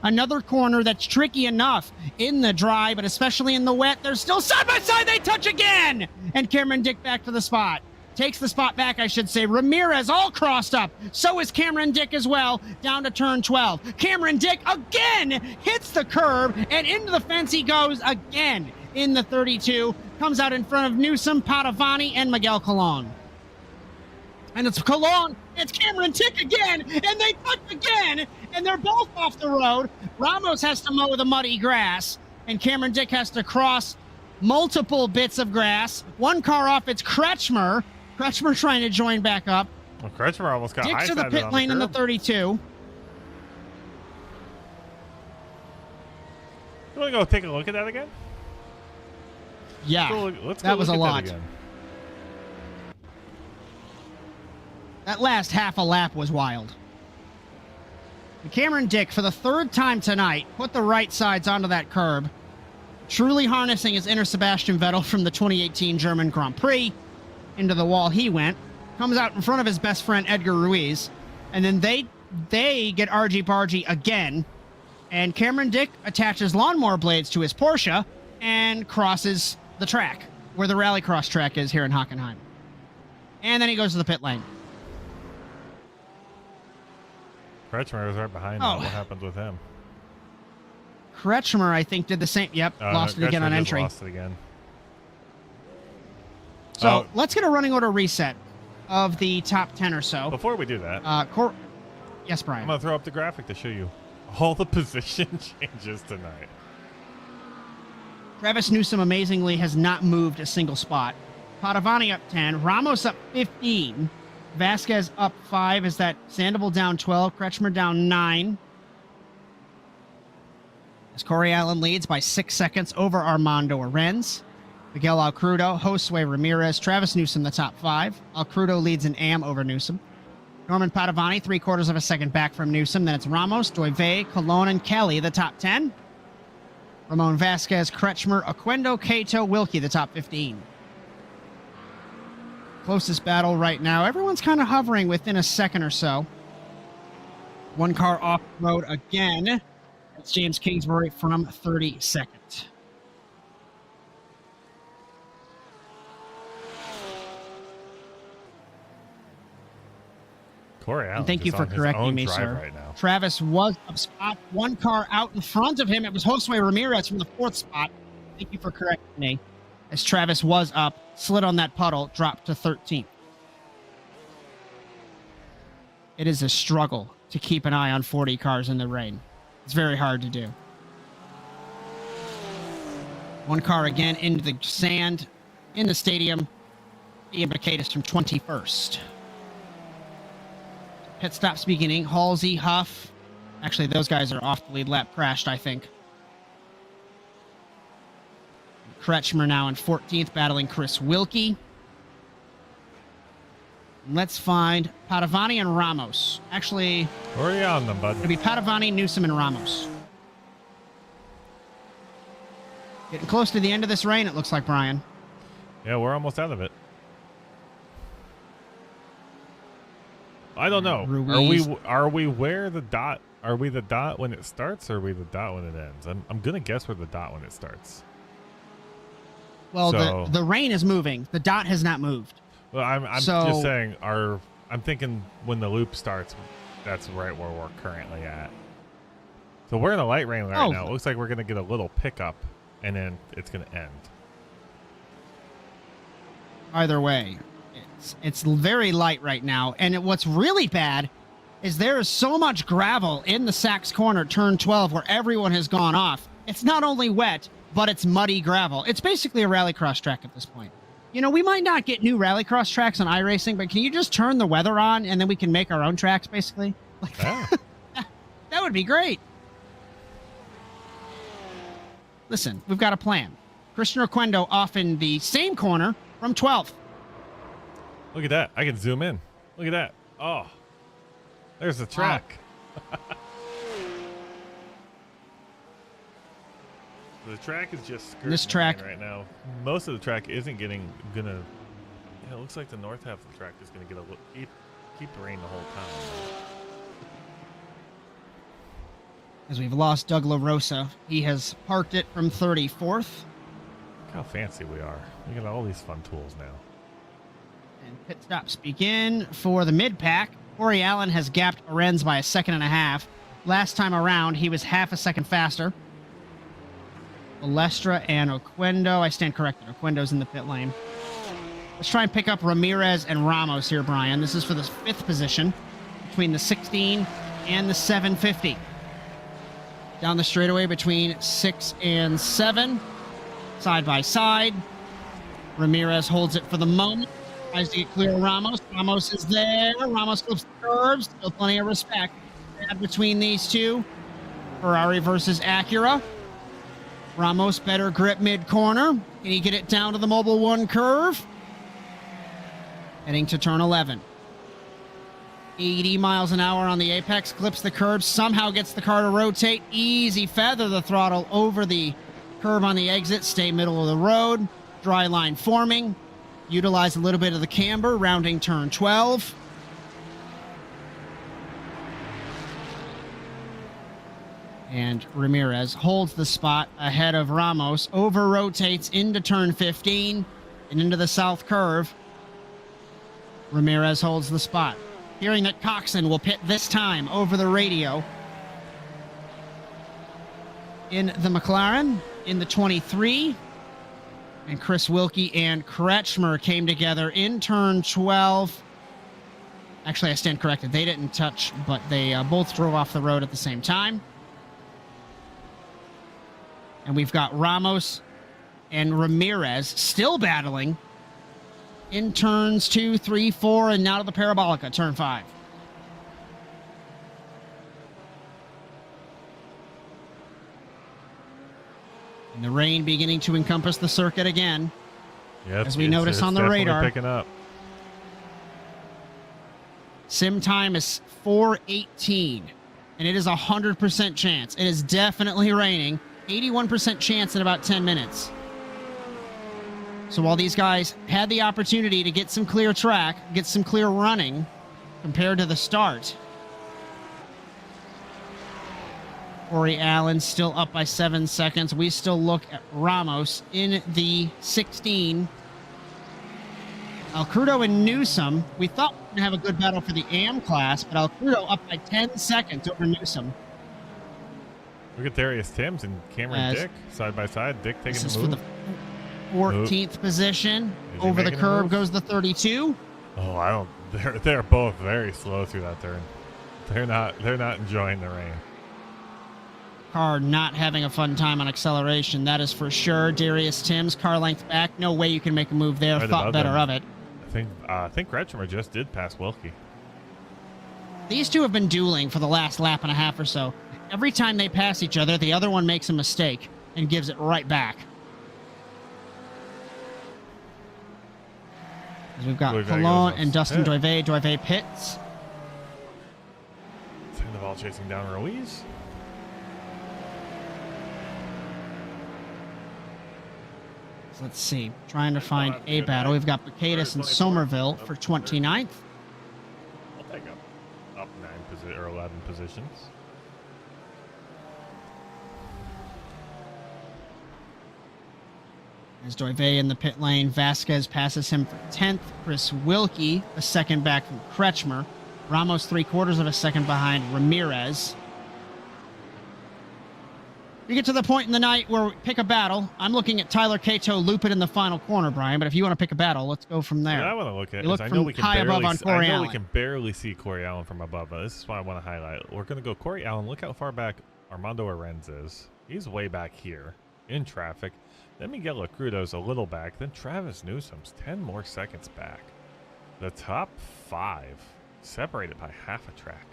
Speaker 1: Another corner that's tricky enough in the dry, but especially in the wet. They're still side by side. They touch again. And Cameron Dick back to the spot. Takes the spot back, I should say. Ramirez all crossed up. So is Cameron Dick as well, down to turn 12. Cameron Dick again hits the curb, and into the fence he goes again in the 32. Comes out in front of Newsom, Padovani, and Miguel Colon. And it's Colon, it's Cameron Dick again, and they touch again, and they're both off the road. Ramos has to mow the muddy grass, and Cameron Dick has to cross multiple bits of grass. One car off, it's Kretschmer. Kretschmer trying to join back up.
Speaker 2: Well, Kretschmer almost got
Speaker 1: Dick to the pit lane in the 32.
Speaker 2: You want to go take a look at that again?
Speaker 1: Yeah,
Speaker 2: let's go
Speaker 1: that was a
Speaker 2: look at
Speaker 1: lot.
Speaker 2: That again.
Speaker 1: That last half a lap was wild. Cameron Dick, for the 3rd time tonight, put the right sides onto that curb, truly harnessing his inner Sebastian Vettel from the 2018 German Grand Prix. Into the wall he went, comes out in front of his best friend Edgar Ruiz, and then they get argy-bargy again, and Cameron Dick attaches lawnmower blades to his Porsche and crosses the track, where the rallycross track is here in Hockenheim. And then he goes to the pit lane.
Speaker 2: Kretschmer was right behind him. What happened with him?
Speaker 1: Kretschmer, I think, did the same. Yep, lost it again on entry.
Speaker 2: Lost it again.
Speaker 1: So let's get a running order reset of the top 10 or so.
Speaker 2: Before we do that,
Speaker 1: Yes, Brian.
Speaker 2: I'm going to throw up the graphic to show you all the position changes tonight.
Speaker 1: Travis Newsom amazingly has not moved a single spot. Padovani up 10, Ramos up 15, Vasquez up 5. Is that Sandoval down 12, Kretschmer down 9. As Corey Allen leads by 6 seconds over Armando Arenz. Miguel Alcrudo, Josue Ramirez, Travis Newsom the top 5. Alcrudo leads in AM over Newsom. Norman Padovani, 3/4 of a second back from Newsom. Then it's Ramos, Doive, Colon, and Kelly, the top 10. Ramon Vasquez, Kretschmer, Oquendo, Cato, Wilkie, the top 15. Closest battle right now. Everyone's kind of hovering within a second or so. One car off the road again. It's James Kingsbury from 32nd.
Speaker 2: Corey Allen.
Speaker 1: And thank you for correcting me, sir.
Speaker 2: Right now.
Speaker 1: Travis was up spot. One car out in front of him. It was Josue Ramirez from the 4th spot. Thank you for correcting me. As Travis was up, slid on that puddle, dropped to 13th. It is a struggle to keep an eye on 40 cars in the rain. It's very hard to do. One car again into the sand in the stadium. Ian Bacadis from 21st. Pit stops beginning. Halsey, Huff. Actually, those guys are off the lead lap. Crashed, I think. Kretschmer now in 14th, battling Chris Wilkie. Let's find Padovani and Ramos. Actually,
Speaker 2: where are you on them, bud?
Speaker 1: It'll be Padovani, Newsom, and Ramos. Getting close to the end of this rain, it looks like, Brian.
Speaker 2: Yeah, we're almost out of it. I don't know.
Speaker 1: Ruiz.
Speaker 2: Are we where the dot? Are we the dot when it starts, or are we the dot when it ends? I'm gonna guess we're the dot when it starts.
Speaker 1: Well,
Speaker 2: So-
Speaker 1: the rain is moving. The dot has not moved.
Speaker 2: Well, I'm just saying. I'm thinking when the loop starts, that's right where we're currently at. So we're in a light rain right now. It looks like we're gonna get a little pickup, and then it's gonna end.
Speaker 1: Either way, it's very light right now. And what's really bad is there is so much gravel in the Sachs Corner, turn 12, where everyone has gone off. It's not only wet, but it's muddy gravel. It's basically a rallycross track at this point. You know, we might not get new rallycross tracks on iRacing, but can you just turn the weather on and then we can make our own tracks, basically? Like, that would be great. Listen, we've got a plan. Christian Oquendo off in the same corner from 12th.
Speaker 2: Look at that. I can zoom in. Look at that. Oh, there's the track. Wow. The track is just skirting
Speaker 1: this track
Speaker 2: right now. Most of the track isn't gonna. Yeah, it looks like the north half of the track is gonna get a little keep the rain the whole time.
Speaker 1: As we've lost Doug LaRosa, he has parked it from 34th.
Speaker 2: Look how fancy we are. We got all these fun tools now.
Speaker 1: And pit stops begin for the mid-pack. Corey Allen has gapped Arenz by 1.5 seconds. Last time around, he was half a second faster. Balestra and Oquendo. I stand corrected. Oquendo's in the pit lane. Let's try and pick up Ramirez and Ramos here, Brian. This is for the 5th position between the 16 and the 750. Down the straightaway between 6 and 7. Side by side. Ramirez holds it for the moment. Tries to get clear of Ramos. Ramos is there. Ramos flips the curves. Still plenty of respect between these two. Ferrari versus Acura. Ramos better grip mid-corner. Can he get it down to the Mobile 1 curve? Heading to turn 11. 80 miles an hour on the apex. Clips the curb. Somehow gets the car to rotate. Easy feather the throttle over the curve on the exit. Stay middle of the road. Dry line forming. Utilize a little bit of the camber. Rounding turn 12. And Ramirez holds the spot ahead of Ramos, over-rotates into turn 15 and into the south curve. Ramirez holds the spot. Hearing that Coxon will pit this time over the radio. In the McLaren, in the 23. And Chris Wilkie and Kretschmer came together in turn 12. Actually, I stand corrected. They didn't touch, but they both drove off the road at the same time. And we've got Ramos and Ramirez still battling in turns 2, 3, 4, and now to the Parabolica, turn 5. And the rain beginning to encompass the circuit again.
Speaker 2: Yeah,
Speaker 1: as we notice on the
Speaker 2: definitely
Speaker 1: radar.
Speaker 2: picking up.
Speaker 1: Sim time is 4:18, and it is 100% chance. It is definitely raining. 81% chance in about 10 minutes. So while these guys had the opportunity to get some clear track, get some clear running compared to the start, Corey Allen still up by 7 seconds. We still look at Ramos in the 16. Alcrudo and Newsom, we thought we were going to have a good battle for the AM class, but Alcrudo up by 10 seconds over Newsom.
Speaker 2: Look at Darius Timms and Cameron Dick side by side. Dick taking
Speaker 1: This is
Speaker 2: the
Speaker 1: for
Speaker 2: move.
Speaker 1: the 14th position.
Speaker 2: Is he
Speaker 1: Over the
Speaker 2: making a
Speaker 1: curb
Speaker 2: move?
Speaker 1: goes the 32.
Speaker 2: Oh, I don't. They're both very slow through that turn. They're not enjoying the rain.
Speaker 1: Car not having a fun time on acceleration, that is for sure. Darius Timms, car length back. No way you can make a move there.
Speaker 2: Right
Speaker 1: Thought
Speaker 2: above
Speaker 1: better
Speaker 2: them.
Speaker 1: of it.
Speaker 2: I think Kretschmer just did pass Wilkie.
Speaker 1: These two have been dueling for the last lap and a half or so. Every time they pass each other, the other one makes a mistake and gives it right back. As we've got Cologne and Dustin Doive. Doive pits.
Speaker 2: Sandoval chasing down Ruiz.
Speaker 1: So let's see. Trying to find a battle. We've got Picatus and Somerville for 29th.
Speaker 2: I'll take up 11 positions.
Speaker 1: As Doive in the pit lane, Vasquez passes him for 10th. Chris Wilkie, a second back from Kretschmer. Ramos 3/4 of a second behind Ramirez. We get to the point in the night where we pick a battle. I'm looking at Tyler Cato loop it in the final corner, Brian, but if you want to pick a battle, let's go from there.
Speaker 2: What I want to look at
Speaker 1: You
Speaker 2: is
Speaker 1: look
Speaker 2: I
Speaker 1: from
Speaker 2: know we can
Speaker 1: high above on Corey
Speaker 2: I know
Speaker 1: Allen.
Speaker 2: we can barely see Corey Allen from above, but this is what I want to highlight. We're going to go Corey Allen. Look how far back Armando Arenz is. He's way back here in traffic. Then Miguel Acrudo's a little back. Then Travis Newsom's 10 more seconds back. The top 5 separated by half a track.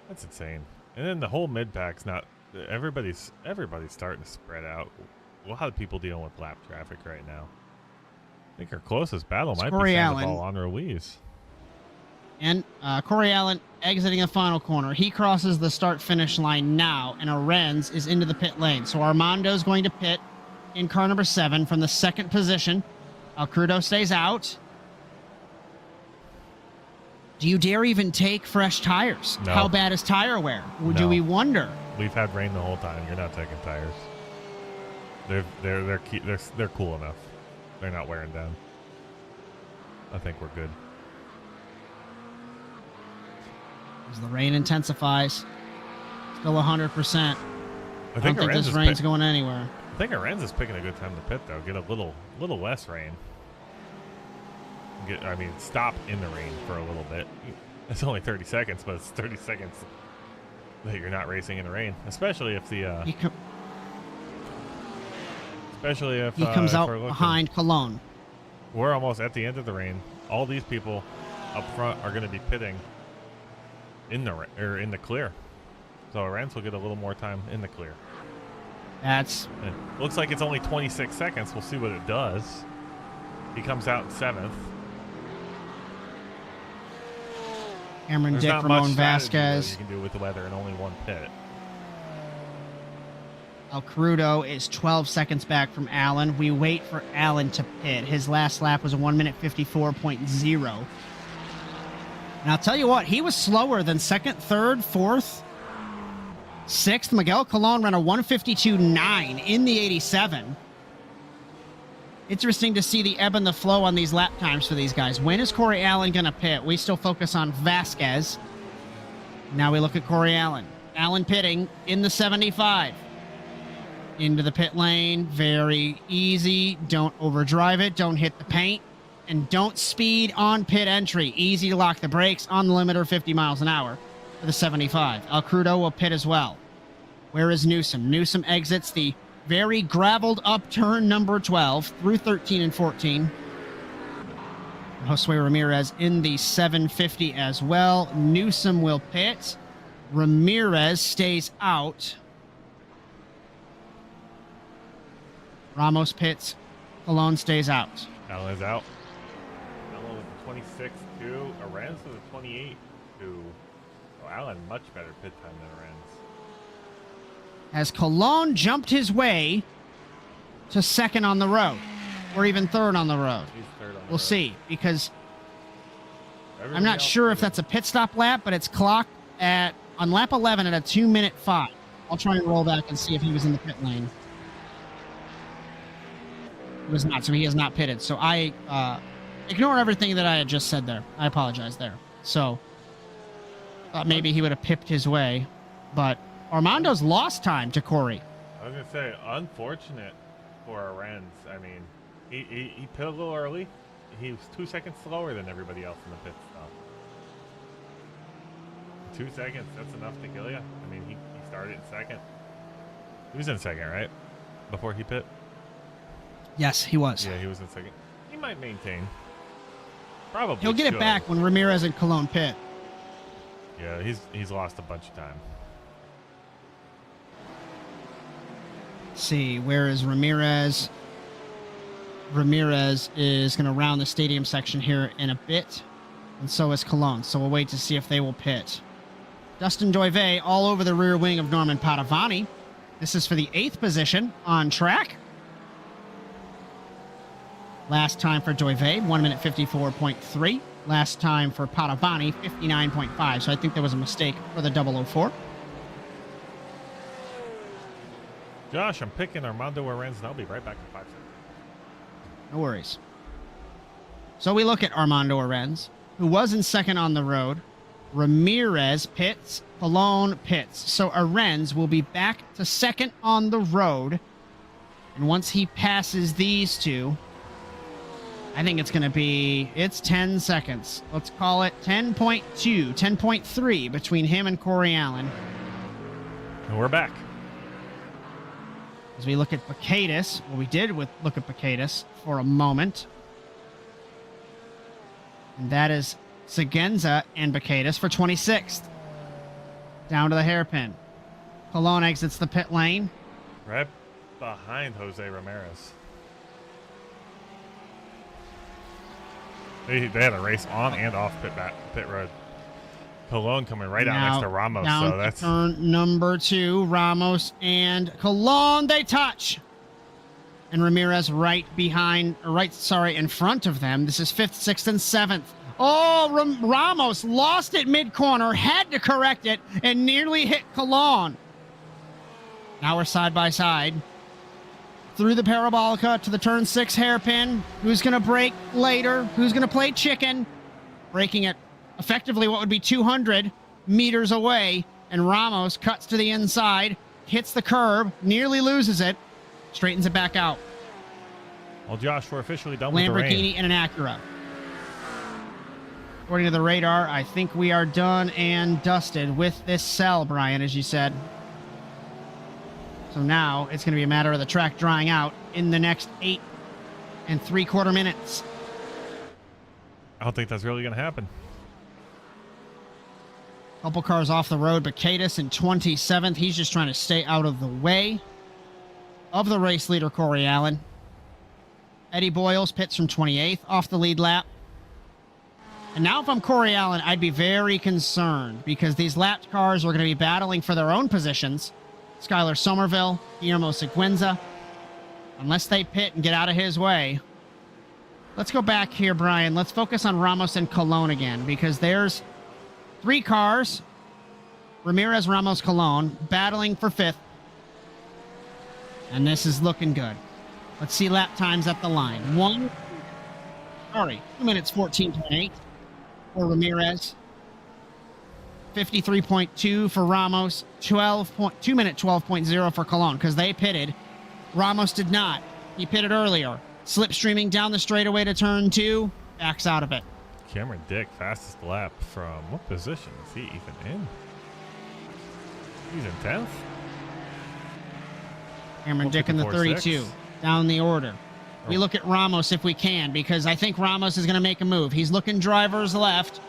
Speaker 2: That's insane. And then the whole mid-pack's not... Everybody's starting to spread out. A lot of people dealing with lap traffic right now. I think our closest battle might
Speaker 1: Corey
Speaker 2: be
Speaker 1: Allen.
Speaker 2: Sandoval on Ruiz.
Speaker 1: And Corey Allen exiting the final corner. He crosses the start-finish line now, and Arenz is into the pit lane. So Armando's going to pit in car number 7 from the second position. Alcrudo stays out. Do you dare even take fresh tires?
Speaker 2: No.
Speaker 1: How bad is tire wear?
Speaker 2: No.
Speaker 1: Do we wonder?
Speaker 2: We've had rain the whole time. You're not taking tires. They're cool enough. They're not wearing down. I think we're good.
Speaker 1: As the rain intensifies, still 100%. I don't think
Speaker 2: Arenz
Speaker 1: this
Speaker 2: is
Speaker 1: rain's going anywhere.
Speaker 2: I think Arenz is picking a good time to pit though. Get a little less rain. Stop in the rain for a little bit. It's only 30 seconds, but it's 30 seconds that you're not racing in the rain, especially if the
Speaker 1: he comes out behind Cologne.
Speaker 2: We're almost at the end of the rain. All these people up front are going to be pitting in the clear. So Arenz will get a little more time in the clear.
Speaker 1: That's
Speaker 2: It looks like it's only 26 seconds. We'll see what it does. He comes out in 7th.
Speaker 1: Cameron
Speaker 2: There's
Speaker 1: Dick,
Speaker 2: not
Speaker 1: Ramon
Speaker 2: much strategy
Speaker 1: Vasquez.
Speaker 2: you can do with the weather and only one pit.
Speaker 1: Alcrudo is 12 seconds back from Allen. We wait for Allen to pit. His last lap was a 1:54.0. And I'll tell you what, he was slower than second, third, fourth, sixth. Miguel Colon ran a 1:52.9 in the 87. Interesting to see the ebb and the flow on these lap times for these guys. When is Corey Allen going to pit? We still focus on Vasquez. Now we look at Corey Allen. Allen pitting in the 75. Into the pit lane. Very easy. Don't overdrive it. Don't hit the paint. And don't speed on pit entry. Easy to lock the brakes on the limiter, 50 miles an hour for the 75. El Crudo will pit as well. Where is Newsom? Newsom exits the very graveled up turn number 12 through 13 and 14. Josue Ramirez in the 750 as well. Newsom will pit. Ramirez stays out. Ramos pits. Colon stays out.
Speaker 2: Allen is out. Allen with the 26 2. Arens with a 28 2. Oh, Allen much better pit time than Arens.
Speaker 1: Has Colon jumped his way to second on the road, or even third on the road?
Speaker 2: He's third on the
Speaker 1: We'll
Speaker 2: road.
Speaker 1: see, because
Speaker 2: Everybody
Speaker 1: I'm not
Speaker 2: else
Speaker 1: sure
Speaker 2: is
Speaker 1: if that's a pit stop lap, but it's clocked on lap 11 at a 2:05. I'll try and roll back and see if he was in the pit lane. He was not, so he has not pitted. So I ignore everything that I had just said there. I apologize there. So thought maybe he would have pipped his way, but Armando's lost time to Corey.
Speaker 2: I was gonna say, unfortunate for Arens. I mean, he pit a little early. He was 2 seconds slower than everybody else in the pit stop. 2 seconds, that's enough to kill you. I mean, he started in second. He was in second, right? Before he pit?
Speaker 1: Yes, he was.
Speaker 2: Yeah, he was in second. He might maintain. Probably.
Speaker 1: He'll get it
Speaker 2: should.
Speaker 1: back when Ramirez and Colon pit.
Speaker 2: Yeah, he's lost a bunch of time.
Speaker 1: Let's see, where is Ramirez? Ramirez is going to round the stadium section here in a bit, and so is Colon. So we'll wait to see if they will pit. Dustin Doive all over the rear wing of Norman Padovani. This is for the 8th position on track. Last time for Doive, 1 minute 54.3. Last time for Padovani, 59.5. So I think there was a mistake for the 004.
Speaker 2: Josh, I'm picking Armando Arens, and I'll be right back in 5 seconds.
Speaker 1: No worries. So we look at Armando Arens, who was in second on the road. Ramirez pits. Colon pits. So Arens will be back to second on the road. And once he passes these two, I think it's going to be, it's 10 seconds. Let's call it 10.2, 10.3 between him and Corey Allen.
Speaker 2: And we're back.
Speaker 1: As we look at Bacadis, well, we did look at Bacadis for a moment. And that is Segenza and Bacadis for 26th. Down to the hairpin. Colon exits the pit lane.
Speaker 2: Right behind Jose Ramirez. They had a race on and off pit road. Colon coming right out next to Ramos.
Speaker 1: Down
Speaker 2: So that's
Speaker 1: turn number 2. Ramos and Colon, they touch. And Ramirez in front of them. This is 5th, 6th, and 7th. Oh, Ramos lost it mid-corner, had to correct it, and nearly hit Colon. Now we're side by side. Through the parabolica to the turn 6 hairpin. Who's going to brake later? Who's going to play chicken? Braking at effectively what would be 200 meters away. And Ramos cuts to the inside, hits the curb, nearly loses it, straightens it back out.
Speaker 2: Well, Josh, we're officially done with the rain.
Speaker 1: Lamborghini and an Acura. According to the radar, I think we are done and dusted with this cell, Brian, as you said. So now it's going to be a matter of the track drying out in the next 8 3/4 minutes.
Speaker 2: I don't think that's really going to happen.
Speaker 1: Couple cars off the road. Bacadis in 27th. He's just trying to stay out of the way of the race leader, Corey Allen. Eddie Boyles pits from 28th off the lead lap. And now if I'm Corey Allen, I'd be very concerned because these lapped cars are going to be battling for their own positions. Skylar Somerville, Guillermo Seguenza. Unless they pit and get out of his way. Let's go back here, Brian. Let's focus on Ramos and Colon again because there's 3 cars. Ramirez, Ramos, Colon battling for 5th. And this is looking good. Let's see lap times at the line. 2 minutes 14.8 for Ramirez. 53.2 for Ramos, 2 minute 12.0 for Cologne because they pitted. Ramos did not. He pitted earlier. Slipstreaming down the straightaway to turn 2, backs out of it.
Speaker 2: Cameron Dick, fastest lap from what position is he even in? He's in 10th?
Speaker 1: Cameron Dick in the 32,
Speaker 2: 54.6.
Speaker 1: down the order. We look at Ramos if we can, because I think Ramos is going to make a move. He's looking drivers left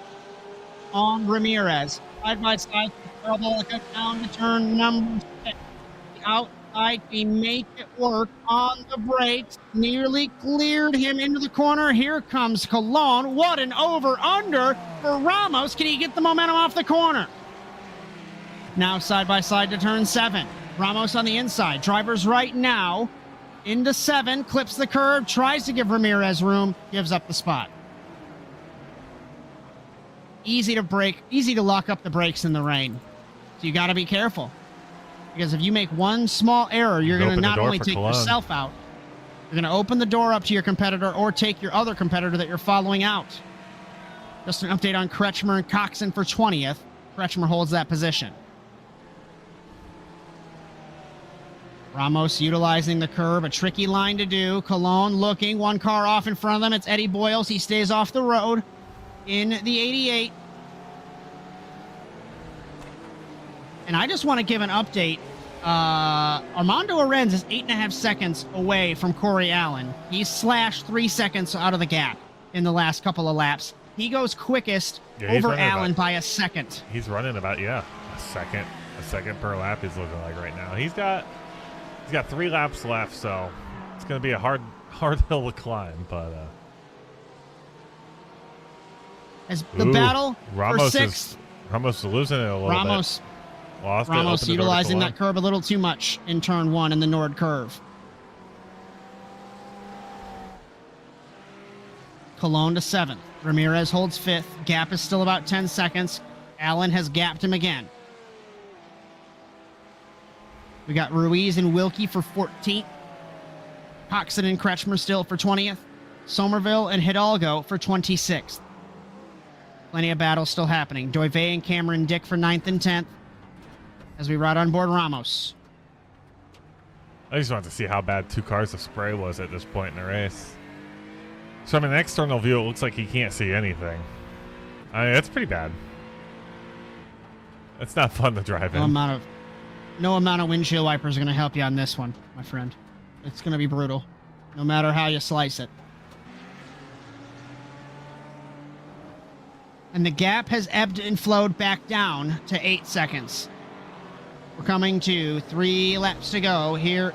Speaker 1: on Ramirez. Side by side, parabolica down to turn number 6. The outside, we make it work on the brakes. Nearly cleared him into the corner. Here comes Cologne. What an over-under for Ramos. Can he get the momentum off the corner? Now side by side to turn 7. Ramos on the inside. Drivers right now into 7. Clips the curb. Tries to give Ramirez room. Gives up the spot. Easy to brake. Easy to lock up the brakes in the rain. So you got to be careful. Because if you make one small error, you're going to not only take yourself out, you're going to open the door up to your competitor or take your other competitor that you're following out. Just an update on Kretschmer and Coxon for 20th. Kretschmer holds that position. Ramos utilizing the curb, a tricky line to do. Cologne looking, one car off in front of them. It's Eddie Boyles. He stays off the road in the 88. And I just want to give an update. Armando Arens is 8.5 seconds away from Corey Allen. He's slashed 3 seconds out of the gap in the last couple of laps. He goes quickest over Allen by a second.
Speaker 2: He's running about, a second per lap he's looking like right now. He's got 3 laps left, so it's going to be a hard hill to climb, but
Speaker 1: as the battle
Speaker 2: Ramos
Speaker 1: for 6th.
Speaker 2: Ramos is losing it a little bit.
Speaker 1: Ramos utilizing that curb a little too much in turn 1 in the Nord curve. Cologne to 7th. Ramirez holds 5th. Gap is still about 10 seconds. Allen has gapped him again. We got Ruiz and Wilkie for 14th. Coxon and Kretschmer still for 20th. Somerville and Hidalgo for 26th. Plenty of battles still happening. Doive and Cameron Dick for 9th and 10th. As we ride on board Ramos.
Speaker 2: I just wanted to see how bad 2 cars of spray was at this point in the race. So, I mean, the external view, it looks like he can't see anything. I mean, that's pretty bad. It's not fun to drive in.
Speaker 1: No amount of windshield wipers are going to help you on this one, my friend. It's going to be brutal, no matter how you slice it. And the gap has ebbed and flowed back down to 8 seconds. We're coming to 3 laps to go here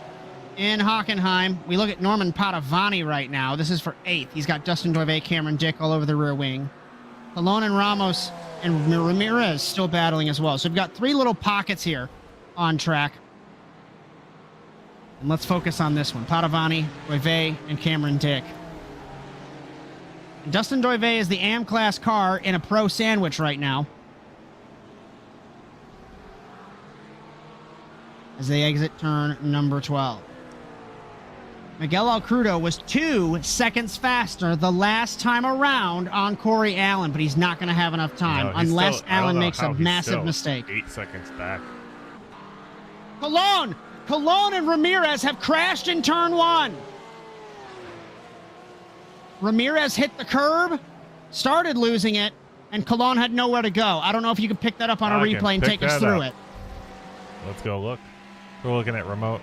Speaker 1: in Hockenheim. We look at Norman Padovani right now. This is for 8th. He's got Dustin Doive, Cameron Dick all over the rear wing. Cologne and Ramos and Ramirez still battling as well. So we've got 3 little pockets here on track. And let's focus on this one. Padovani, Doive, and Cameron Dick. And Dustin Doive is the AM class car in a pro sandwich right now. As they exit turn number 12. Miguel Alcrudo was 2 seconds faster the last time around on Corey Allen, but he's not going to have enough time unless Allen makes a massive mistake.
Speaker 2: 8 seconds back.
Speaker 1: Cologne and Ramirez have crashed in turn 1. Ramirez hit the curb, started losing it, and Cologne had nowhere to go. I don't know if you can pick that up on a replay and take us through it.
Speaker 2: Let's go look. We're looking at remote.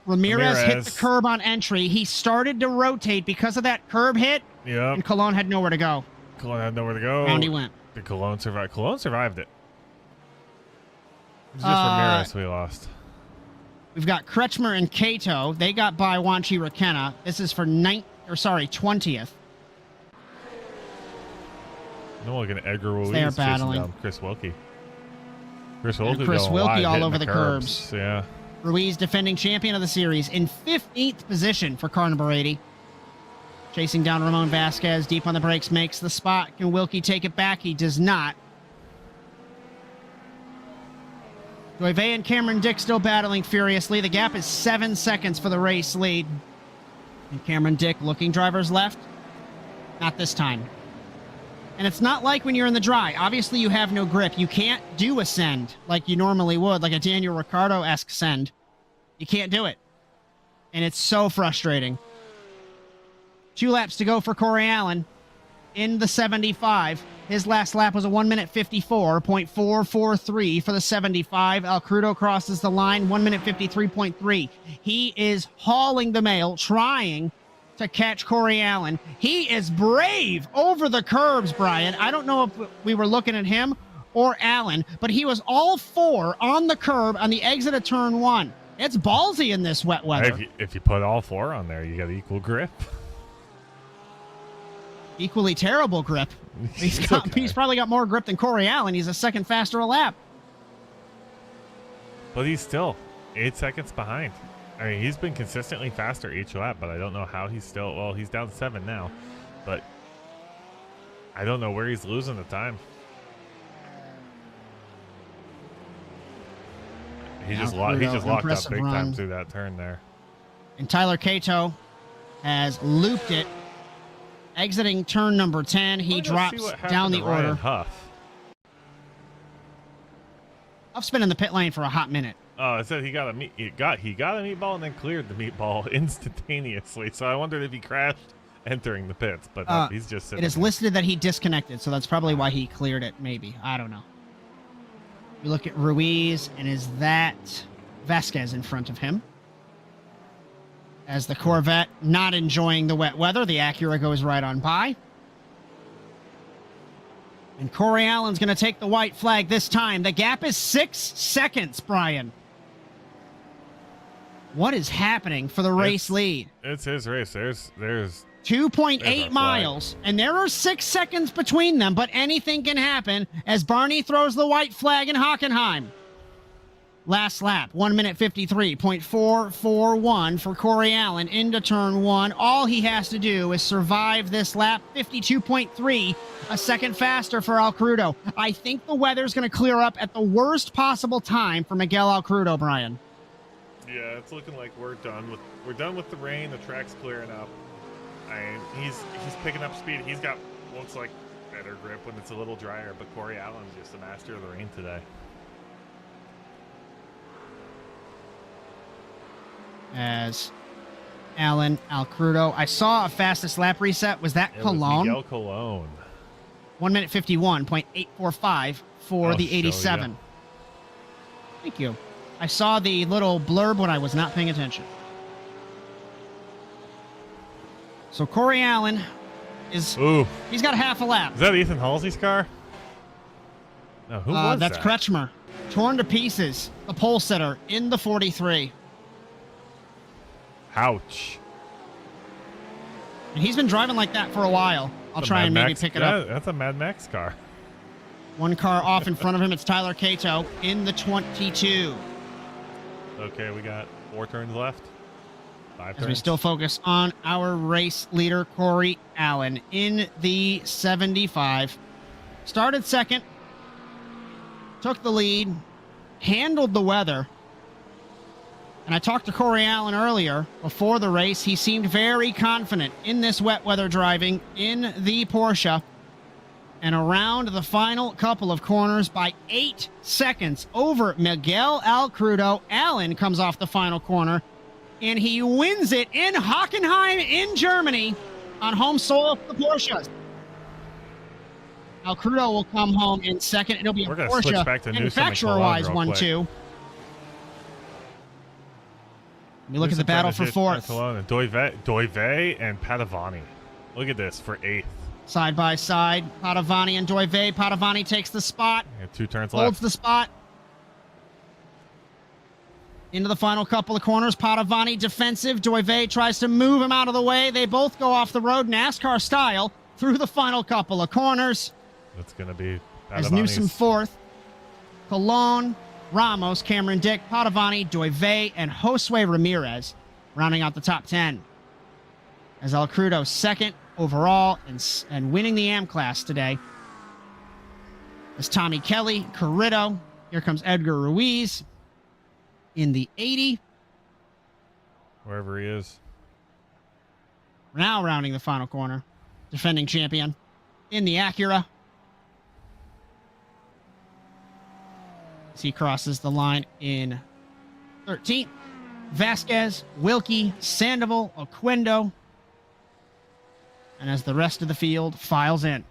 Speaker 1: Ramirez hit the curb on entry. He started to rotate because of that curb hit, and Cologne had nowhere to go.
Speaker 2: Round
Speaker 1: he went.
Speaker 2: Did Cologne survive? Cologne survived it. It's just Ramirez we lost.
Speaker 1: We've got Kretschmer and Cato. They got by Wanchi Rakenna. This is for 20th.
Speaker 2: No, looking at Edgar Ruiz.
Speaker 1: They are battling.
Speaker 2: Down Chris Wilkie.
Speaker 1: Chris Wilkie all over the curbs.
Speaker 2: Yeah.
Speaker 1: Ruiz, defending champion of the series, in 15th position for car number 80. Chasing down Ramon Vasquez, deep on the brakes, makes the spot. Can Wilkie take it back? He does not. Doive and Cameron Dick still battling furiously. The gap is 7 seconds for the race lead. And Cameron Dick looking drivers left. Not this time. And it's not like when you're in the dry. Obviously, you have no grip. You can't do a send like you normally would, like a Daniel Ricciardo-esque send. You can't do it. And it's so frustrating. 2 laps to go for Corey Allen in the 75. His last lap was a 1 minute 54.443 for the 75. Al Crudo crosses the line, 1 minute 53.3. He is hauling the mail, trying to catch Corey Allen. He is brave over the curbs, Bryan. I don't know if we were looking at him or Allen, but he was all 4 on the curb on the exit of turn 1. It's ballsy in this wet weather.
Speaker 2: If you put all 4 on there, you got equal grip.
Speaker 1: Equally terrible grip. He's probably got more grip than Corey Allen. He's a second faster a lap.
Speaker 2: But he's still 8 seconds behind. I mean, he's been consistently faster each lap, but I don't know how he's still... Well, he's down 7 now, but I don't know where he's losing the time. He just locked up big time through that turn there.
Speaker 1: And Tyler Cato has looped it. Exiting turn number 10, he drops down the order. Huff's been in the pit lane for a hot minute.
Speaker 2: Oh, it said he got a meatball and then cleared the meatball instantaneously. So I wondered if he crashed entering the pits, but no, he's just sitting
Speaker 1: It is
Speaker 2: there.
Speaker 1: listed that he disconnected, so that's probably why he cleared it, maybe. I don't know. We look at Ruiz, and is that Vasquez in front of him? As the Corvette not enjoying the wet weather, the Acura goes right on by. And Corey Allen's going to take the white flag this time. The gap is 6 seconds, Bryan. What is happening for the race lead?
Speaker 2: It's his race. There's
Speaker 1: 2.8 miles, and there are 6 seconds between them, but anything can happen as Barney throws the white flag in Hockenheim. Last lap, 1 minute 53.441 for Corey Allen into turn 1. All he has to do is survive this lap, 52.3, a second faster for Al Crudo. I think the weather's going to clear up at the worst possible time for Miguel Al Crudo, Bryan.
Speaker 2: Yeah, it's looking like we're done with the rain. The track's clearing up. He's picking up speed. He's got looks like better grip when it's a little drier, but Corey Allen's just a master of the rain today.
Speaker 1: As Allen, Al Crudo. I saw a fastest lap reset. Was that Cologne?
Speaker 2: Miguel Cologne.
Speaker 1: 1 minute 51.845 for the 87. Thank you. I saw the little blurb when I was not paying attention. So Corey Allen is...
Speaker 2: Ooh.
Speaker 1: He's got half a lap.
Speaker 2: Is that Ethan Halsey's car? No, who was
Speaker 1: that's
Speaker 2: that?
Speaker 1: Kretschmer. Torn to pieces. The pole sitter in the 43.
Speaker 2: Ouch.
Speaker 1: And he's been driving like that for a while. I'll try and maybe pick it up.
Speaker 2: That's a Mad Max car.
Speaker 1: One car off in front of him. It's Tyler Cato in the 22.
Speaker 2: Okay, we got 4 turns left. 5 turns.
Speaker 1: As we still focus on our race leader, Corey Allen, in the 75. Started second. Took the lead. Handled the weather. And I talked to Corey Allen earlier before the race. He seemed very confident in this wet weather driving in the Porsche. And around the final couple of corners by 8 seconds over Miguel Al Crudo, Allen comes off the final corner, and he wins it in Hockenheim in Germany on home soil for the Porsches. Al Crudo will come home in second. It'll be a Porsche manufacturer-wise 1-2. We look at the battle for fourth.
Speaker 2: Doive and Padovani. Look at this for 8th.
Speaker 1: Side by side, Padovani and Doive. Padovani takes the spot.
Speaker 2: 2 turns
Speaker 1: holds
Speaker 2: left.
Speaker 1: The spot. Into the final couple of corners. Padovani defensive. Doive tries to move him out of the way. They both go off the road NASCAR style through the final couple of corners.
Speaker 2: That's going to be Padovani's.
Speaker 1: As Newsom fourth. Cologne, Ramos, Cameron Dick, Padovani, Doive, and Josue Ramirez rounding out the top 10. As Al Crudo second overall and winning the AM class today. As Tommy Kelly, Corrido. Here comes Edgar Ruiz in the 80.
Speaker 2: Wherever he is.
Speaker 1: Now rounding the final corner. Defending champion. in the Acura. As he crosses the line in 13th. Vasquez, Wilkie, Sandoval, Oquendo. And as the rest of the field files in.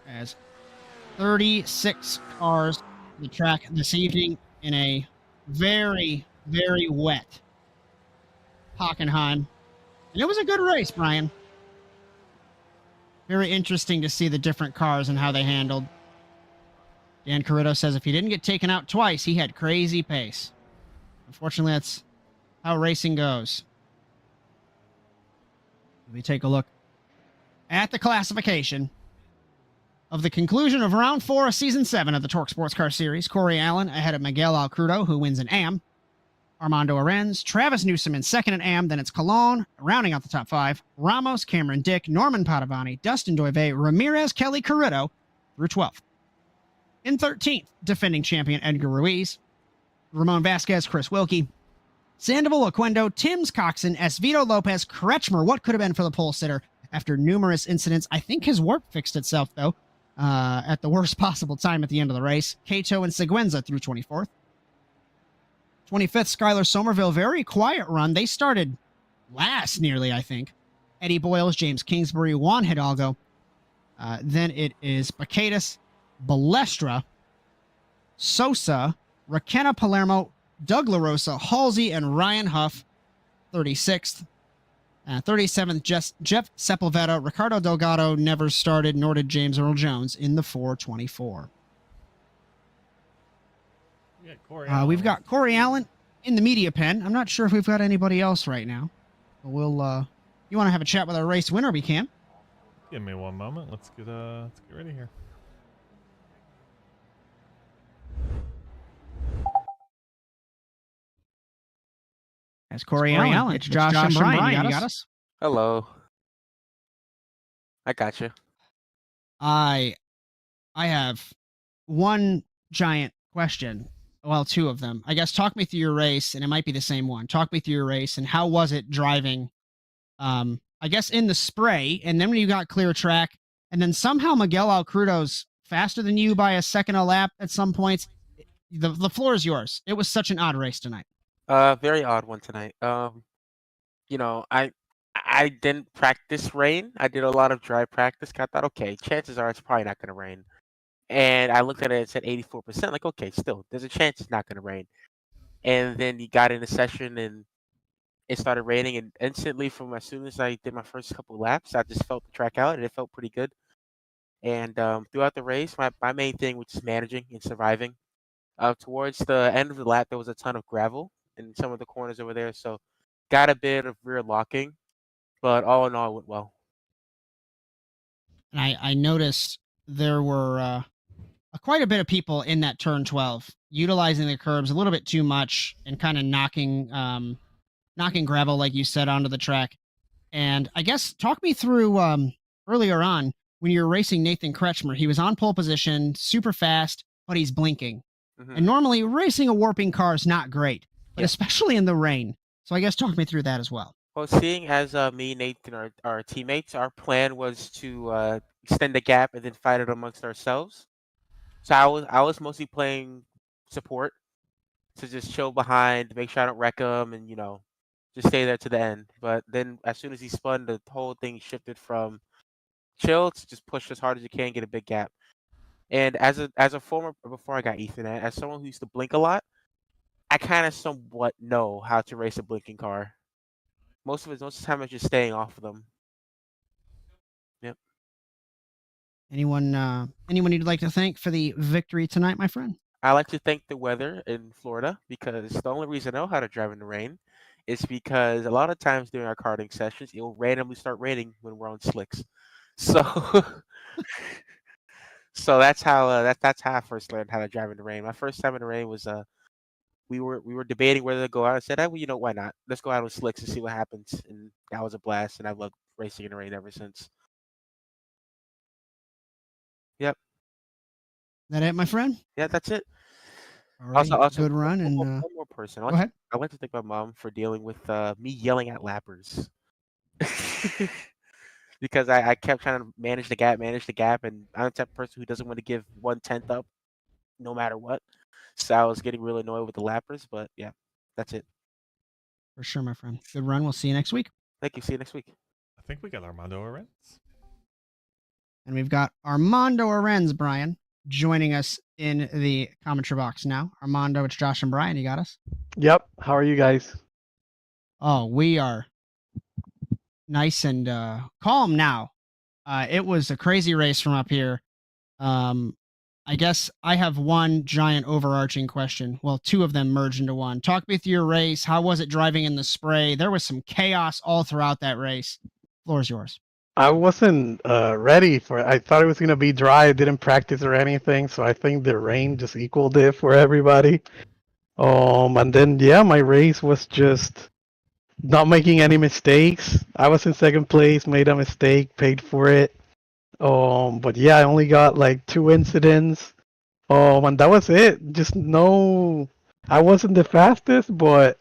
Speaker 1: As 36 cars on the track this evening in a very, very wet Hockenheim. And it was a good race, Bryan. Very interesting to see the different cars and how they handled. Dan Carrito says if he didn't get taken out twice, he had crazy pace. Unfortunately, that's how racing goes. Let me take a look at the classification of the conclusion of round 4 of season 7 of the TORQ SportsCar Series. Corey Allen ahead of Miguel Alcrudo, who wins an AM. Armando Arenz, Travis Newsom in second at AM. Then it's Colon, rounding out the top 5. Ramos, Cameron Dick, Norman Padovani, Dustin Doive, Ramirez, Kelly Carrito through 12th. In 13th, defending champion Edgar Ruiz, Ramon Vasquez, Chris Wilkie, Sandoval, Oquendo, Timms, Coxon, Esvito Lopez, Kretschmer, what could have been for the pole sitter after numerous incidents. I think his warp fixed itself, though, at the worst possible time at the end of the race. Cato and Seguenza through 24th. 25th, Skylar Somerville, very quiet run. They started last nearly, I think. Eddie Boyles, James Kingsbury, Juan Hidalgo. Then it is Bacatus, Balestra, Sosa, Raquena Palermo, Doug LaRosa, Halsey, and Ryan Huff, 36th. 37th, Jeff Sepulveda, Ricardo Delgado never started, nor did James Earl Jones in the 424. We've got Corey Allen in the media pen. I'm not sure if we've got anybody else right now. But we'll, you want to have a chat with our race winner, we can.
Speaker 2: Give me one moment. Let's get ready here.
Speaker 1: As Corey Allen, it's Josh and Bryan. You got us?
Speaker 10: Hello. I got you.
Speaker 1: I have one giant question. Well, two of them. I guess talk me through your race, and it might be the same one. Talk me through your race, and how was it driving, I guess, in the spray, and then when you got clear track, and then somehow Miguel Alcrudo's faster than you by a second a lap at some points. The floor is yours. It was such an odd race tonight.
Speaker 10: Very odd one tonight. You know, I didn't practice rain. I did a lot of dry practice. I thought, okay, chances are it's probably not going to rain. And I looked at it and said 84%. Like, okay, still, there's a chance it's not going to rain. And then you got in the session and it started raining. And instantly, from as soon as I did my first couple laps, I just felt the track out and it felt pretty good. And throughout the race, my main thing was just managing and surviving. Towards the end of the lap, there was a ton of gravel in some of the corners over there. So got a bit of rear locking. But all in all, it went well.
Speaker 1: And I noticed there were quite a bit of people in that turn 12 utilizing the curbs a little bit too much and kind of knocking gravel, like you said, onto the track. And I guess talk me through earlier on when you were racing Nathan Kretschmer. He was on pole position, super fast, but he's blinking. Mm-hmm. And normally racing a warping car is not great, but especially in the rain. So I guess talk me through that as well.
Speaker 10: Well, seeing as me, Nathan, our teammates, our plan was to extend the gap and then fight it amongst ourselves. So I was mostly playing support to just chill behind, make sure I don't wreck him, and just stay there to the end. But then as soon as he spun, the whole thing shifted from chill to just push as hard as you can, get a big gap. And as a former, before I got Ethan, as someone who used to blink a lot, I kind of somewhat know how to race a blinking car. Most of the time, it's just staying off of them. Yep.
Speaker 1: Anyone you'd like to thank for the victory tonight, my friend?
Speaker 10: I like to thank the weather in Florida, because the only reason I know how to drive in the rain is because a lot of times during our karting sessions, it will randomly start raining when we're on slicks. So, so that's how I first learned how to drive in the rain. My first time in the rain was we were debating whether to go out. I said, well, why not? Let's go out on slicks and see what happens. And that was a blast, and I've loved racing in the rain ever since. Yep.
Speaker 1: That it, my friend?
Speaker 10: Yeah, that's it.
Speaker 1: All right,
Speaker 10: Also,
Speaker 1: good run. And
Speaker 10: one more person.
Speaker 1: go ahead.
Speaker 10: I'd like to thank my mom for dealing with me yelling at lappers. Because I kept trying to manage the gap, and I'm the type of person who doesn't want to give 1/10 up no matter what. So I was getting really annoyed with the lappers, but yeah, that's it.
Speaker 1: For sure, my friend. Good run. We'll see you next week.
Speaker 10: Thank you. See you next week.
Speaker 2: I think we got Armando Arentz.
Speaker 1: And we've got Armando Arenz, Brian, joining us in the commentary box now. Armando, it's Josh and Brian. You got us?
Speaker 11: Yep. How are you guys?
Speaker 1: Oh, we are nice and calm now. It was a crazy race from up here. I guess I have one giant overarching question. Well, two of them merged into one. Talk me through your race. How was it driving in the spray? There was some chaos all throughout that race. Floor's yours.
Speaker 11: I wasn't ready for it. I thought it was going to be dry. I didn't practice or anything, so I think the rain just equaled it for everybody. And then, yeah, my race was just not making any mistakes. I was in second place, made a mistake, paid for it. But yeah, I only got like 2 incidents. And that was it. Just no, I wasn't the fastest, but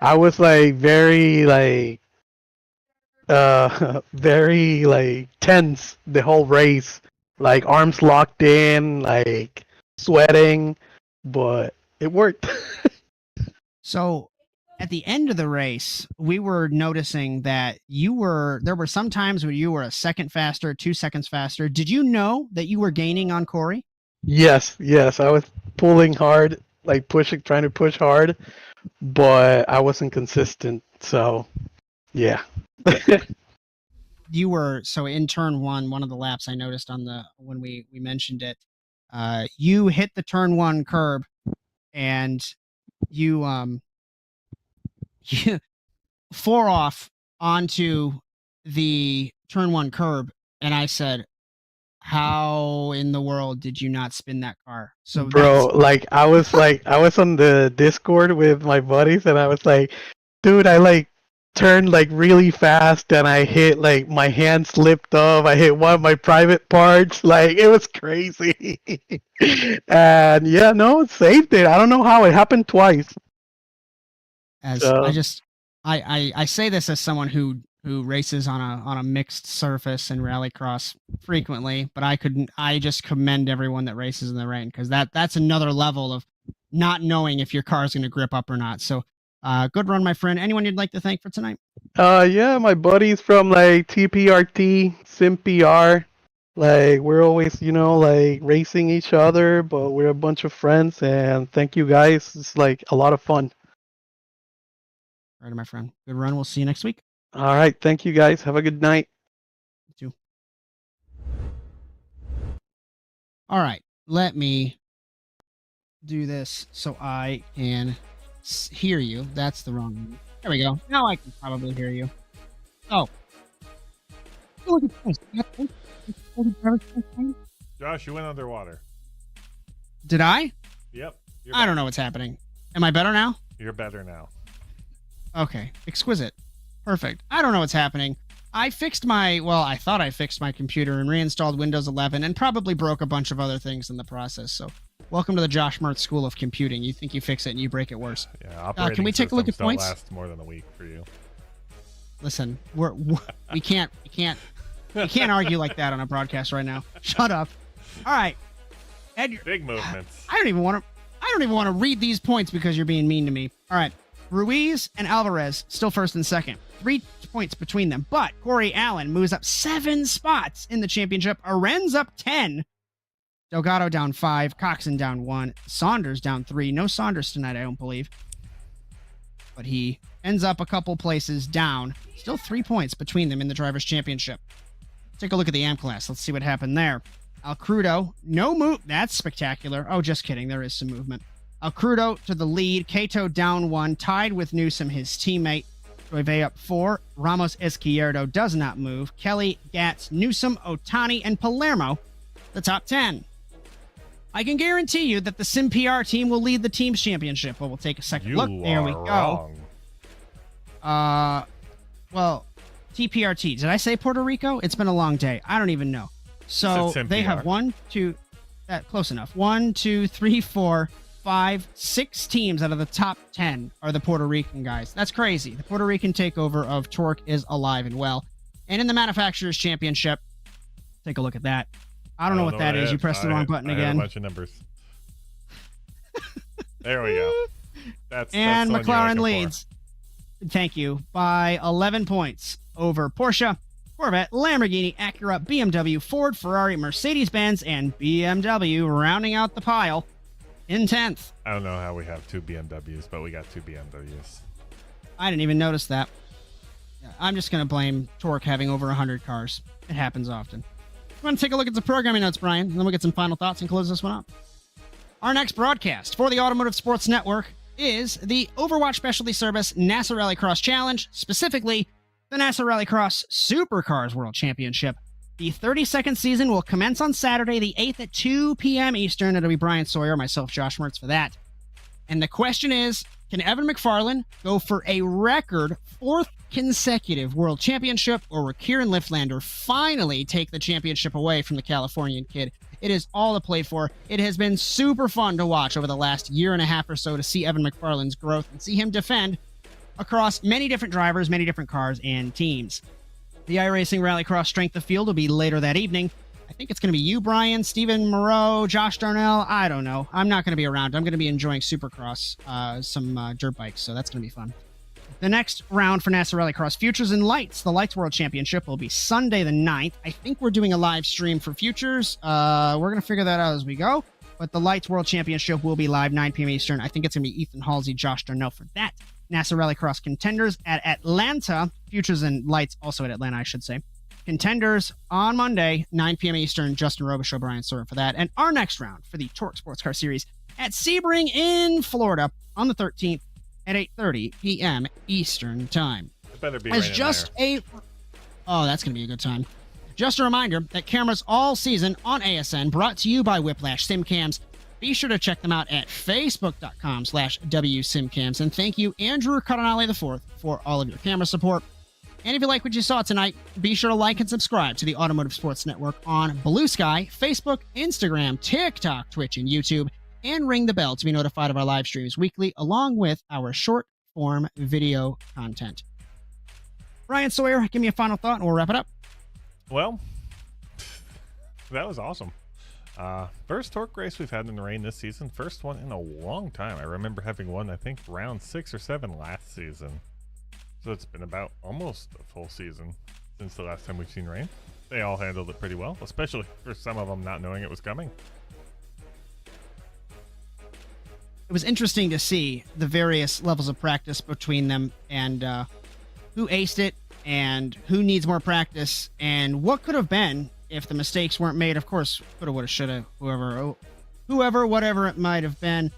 Speaker 11: I was like very very tense the whole race, like arms locked in, like sweating, but it worked.
Speaker 1: So at the end of the race, we were noticing that there were some times where you were a second faster, 2 seconds faster. Did you know that you were gaining on Corey?
Speaker 11: Yes, I was pulling hard, like trying to push hard, but I wasn't consistent, so yeah.
Speaker 1: You were, so in turn one of the laps I noticed when we mentioned it, you hit the turn 1 curb and you four off onto the turn 1 curb, and I said, how in the world did you not spin that car? So
Speaker 11: bro, I was on the Discord with my buddies, and I was like, dude, I turned really fast, and I hit my hand slipped off. I hit one of my private parts. It was crazy. And yeah, no, it saved it. I don't know how it happened twice.
Speaker 1: I say this as someone who races on a mixed surface and rallycross frequently, but I just commend everyone that races in the rain, because that's another level of not knowing if your car is going to grip up or not. So good run, my friend. Anyone you'd like to thank for tonight?
Speaker 11: Yeah, my buddies from TPRT, SimPR. We're always, racing each other, but we're a bunch of friends, and thank you guys. It's a lot of fun.
Speaker 1: All right, my friend. Good run. We'll see you next week.
Speaker 11: All right. Thank you guys. Have a good night.
Speaker 1: You too. All right. Let me do this so I can hear you. That's the wrong one. There we go. Now I can probably hear you. Oh. Look at this.
Speaker 2: Josh, you went underwater.
Speaker 1: Did I?
Speaker 2: Yep.
Speaker 1: I don't know what's happening. Am I better now?
Speaker 2: You're better now.
Speaker 1: Okay. Exquisite. Perfect. I don't know what's happening. I thought I fixed my computer and reinstalled Windows 11 and probably broke a bunch of other things in the process. So welcome to the Josh Mertz School of Computing. You think you fix it and you break it worse.
Speaker 2: Yeah,
Speaker 1: can we take a look at points?
Speaker 2: Don't last more than a week for you.
Speaker 1: Listen, we can't argue like that on a broadcast right now. Shut up. All right. Ed,
Speaker 2: big movements.
Speaker 1: I don't even want to read these points because you're being mean to me. All right. Ruiz and Alvarez still first and second. 3 points between them. But Corey Allen moves up 7 spots in the championship. Arenz up 10. Delgado down 5. Coxon down 1. Saunders down 3. No Saunders tonight, I don't believe. But he ends up a couple places down. Still 3 points between them in the Drivers' Championship. Take a look at the AM class. Let's see what happened there. Alcrudo, no move. That's spectacular. Oh, just kidding. There is some movement. Alcrudo to the lead. Cato down 1, tied with Newsom, his teammate. Joyve up 4. Ramos Izquierdo does not move. Kelly, Gatz, Newsom, Otani, and Palermo, the top 10. I can guarantee you that the SimPR team will lead the team's championship. Well, we'll take a second look. There we go. Well, TPRT. Did I say Puerto Rico? It's been a long day. I don't even know. So they have 1, 2, close enough. 1, 2, 3, 4, 6 teams out of the top 10 are the Puerto Rican guys. That's crazy. The Puerto Rican takeover of TORQ is alive and well. And in the Manufacturers Championship, take a look at that. I don't know what that is. You pressed the wrong button
Speaker 2: I hit
Speaker 1: again.
Speaker 2: a bunch of numbers. There we go. That's
Speaker 1: and
Speaker 2: that's the one you're
Speaker 1: McLaren
Speaker 2: looking
Speaker 1: leads. Thank you. By 11 points over Porsche, Corvette, Lamborghini, Acura, BMW, Ford, Ferrari, Mercedes-Benz, and BMW rounding out the pile in 10th.
Speaker 2: for. I don't know how we have 2 BMWs, but we got 2 BMWs.
Speaker 1: I didn't even notice that. I'm just going to blame TORQ having over 100 cars. It happens often. I'm going to take a look at the programming notes, Brian, and then we'll get some final thoughts and close this one up. Our next broadcast for the Automotive Sports Network is the Overwatch Specialty Service NASA Rallycross Challenge, specifically the NASA Rallycross Supercars World Championship. The 32nd season will commence on Saturday, the 8th at 2 p.m. Eastern. It'll be Bryan Sawyer, myself, Josh Mertz for that. And the question is, can Evan McFarlane go for a record 4th consecutive World Championship, or will Kieran Liftlander finally take the championship away from the Californian kid? It is all to play for. It has been super fun to watch over the last year and a half or so to see Evan McFarlane's growth and see him defend across many different drivers, many different cars and teams. The iRacing Rallycross Strength of Field will be later that evening. I think it's going to be you, Brian, Stephen Moreau, Josh Darnell. I don't know. I'm not going to be around. I'm going to be enjoying Supercross, some dirt bikes, so that's going to be fun. The next round for NASA Rallycross Futures and Lights, the Lights World Championship, will be Sunday the 9th. I think we're doing a live stream for Futures. We're going to figure that out as we go. But the Lights World Championship will be live 9 p.m. Eastern. I think it's going to be Ethan Halsey, Josh Darnell for that. NASA Rallycross Contenders at Atlanta. Futures and Lights also at Atlanta, I should say. Contenders on Monday, 9 p.m. Eastern. Justin Robichaud, Bryan Sawyer for that. And our next round for the TORQ SportsCar Series at Sebring in Florida on the 13th at 8:30 p.m. Eastern Time.
Speaker 2: It better be
Speaker 1: as just
Speaker 2: there.
Speaker 1: Oh, that's going to be a good time. Just a reminder that cameras all season on ASN, brought to you by Whiplash SimCams. Be sure to check them out at facebook.com/WSimCams. And thank you, Andrew Cardinale IV, for all of your camera support. And if you like what you saw tonight, be sure to like and subscribe to the Automotive Sports Network on Blue Sky, Facebook, Instagram, TikTok, Twitch, and YouTube. And ring the bell to be notified of our live streams weekly, along with our short-form video content. Bryan Sawyer, give me a final thought, and we'll wrap it up.
Speaker 2: Well, that was awesome. First TORQ race we've had in the rain this season. First one in a long time. I remember having one, I think, round 6 or 7 last season. So it's been about almost a full season since the last time we've seen rain. They all handled it pretty well, especially for some of them not knowing it was coming.
Speaker 1: It was interesting to see the various levels of practice between them, and who aced it and who needs more practice, and what could have been if the mistakes weren't made. Of course, coulda, woulda, shoulda, whoever, whatever it might have been.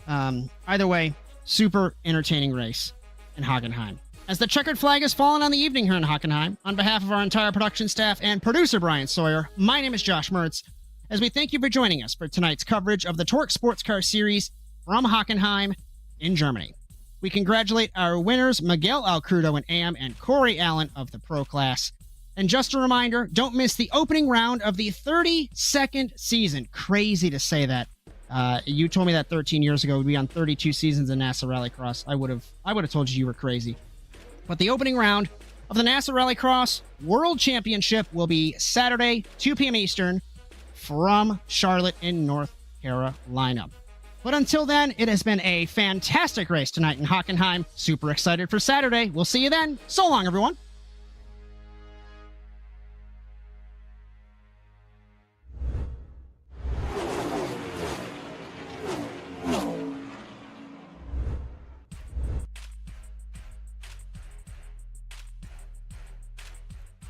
Speaker 1: Either way, super entertaining race in Hockenheim. As the checkered flag has fallen on the evening here in Hockenheim, on behalf of our entire production staff and producer Bryan Sawyer, my name is Josh Mertz, as we thank you for joining us for tonight's coverage of the TORQ SportsCar Series from Hockenheim in Germany. We congratulate our winners, Miguel Alcrudo in AM and Corey Allen of the Pro Class. And just a reminder, don't miss the opening round of the 32nd season. Crazy to say that. You told me that 13 years ago we'd be on 32 seasons of NASA Rallycross. I would have told you were crazy. But the opening round of the NASA Rallycross World Championship will be Saturday, 2 p.m. Eastern, from Charlotte in North Carolina. But until then, it has been a fantastic race tonight in Hockenheim. Super excited for Saturday. We'll see you then. So long, everyone.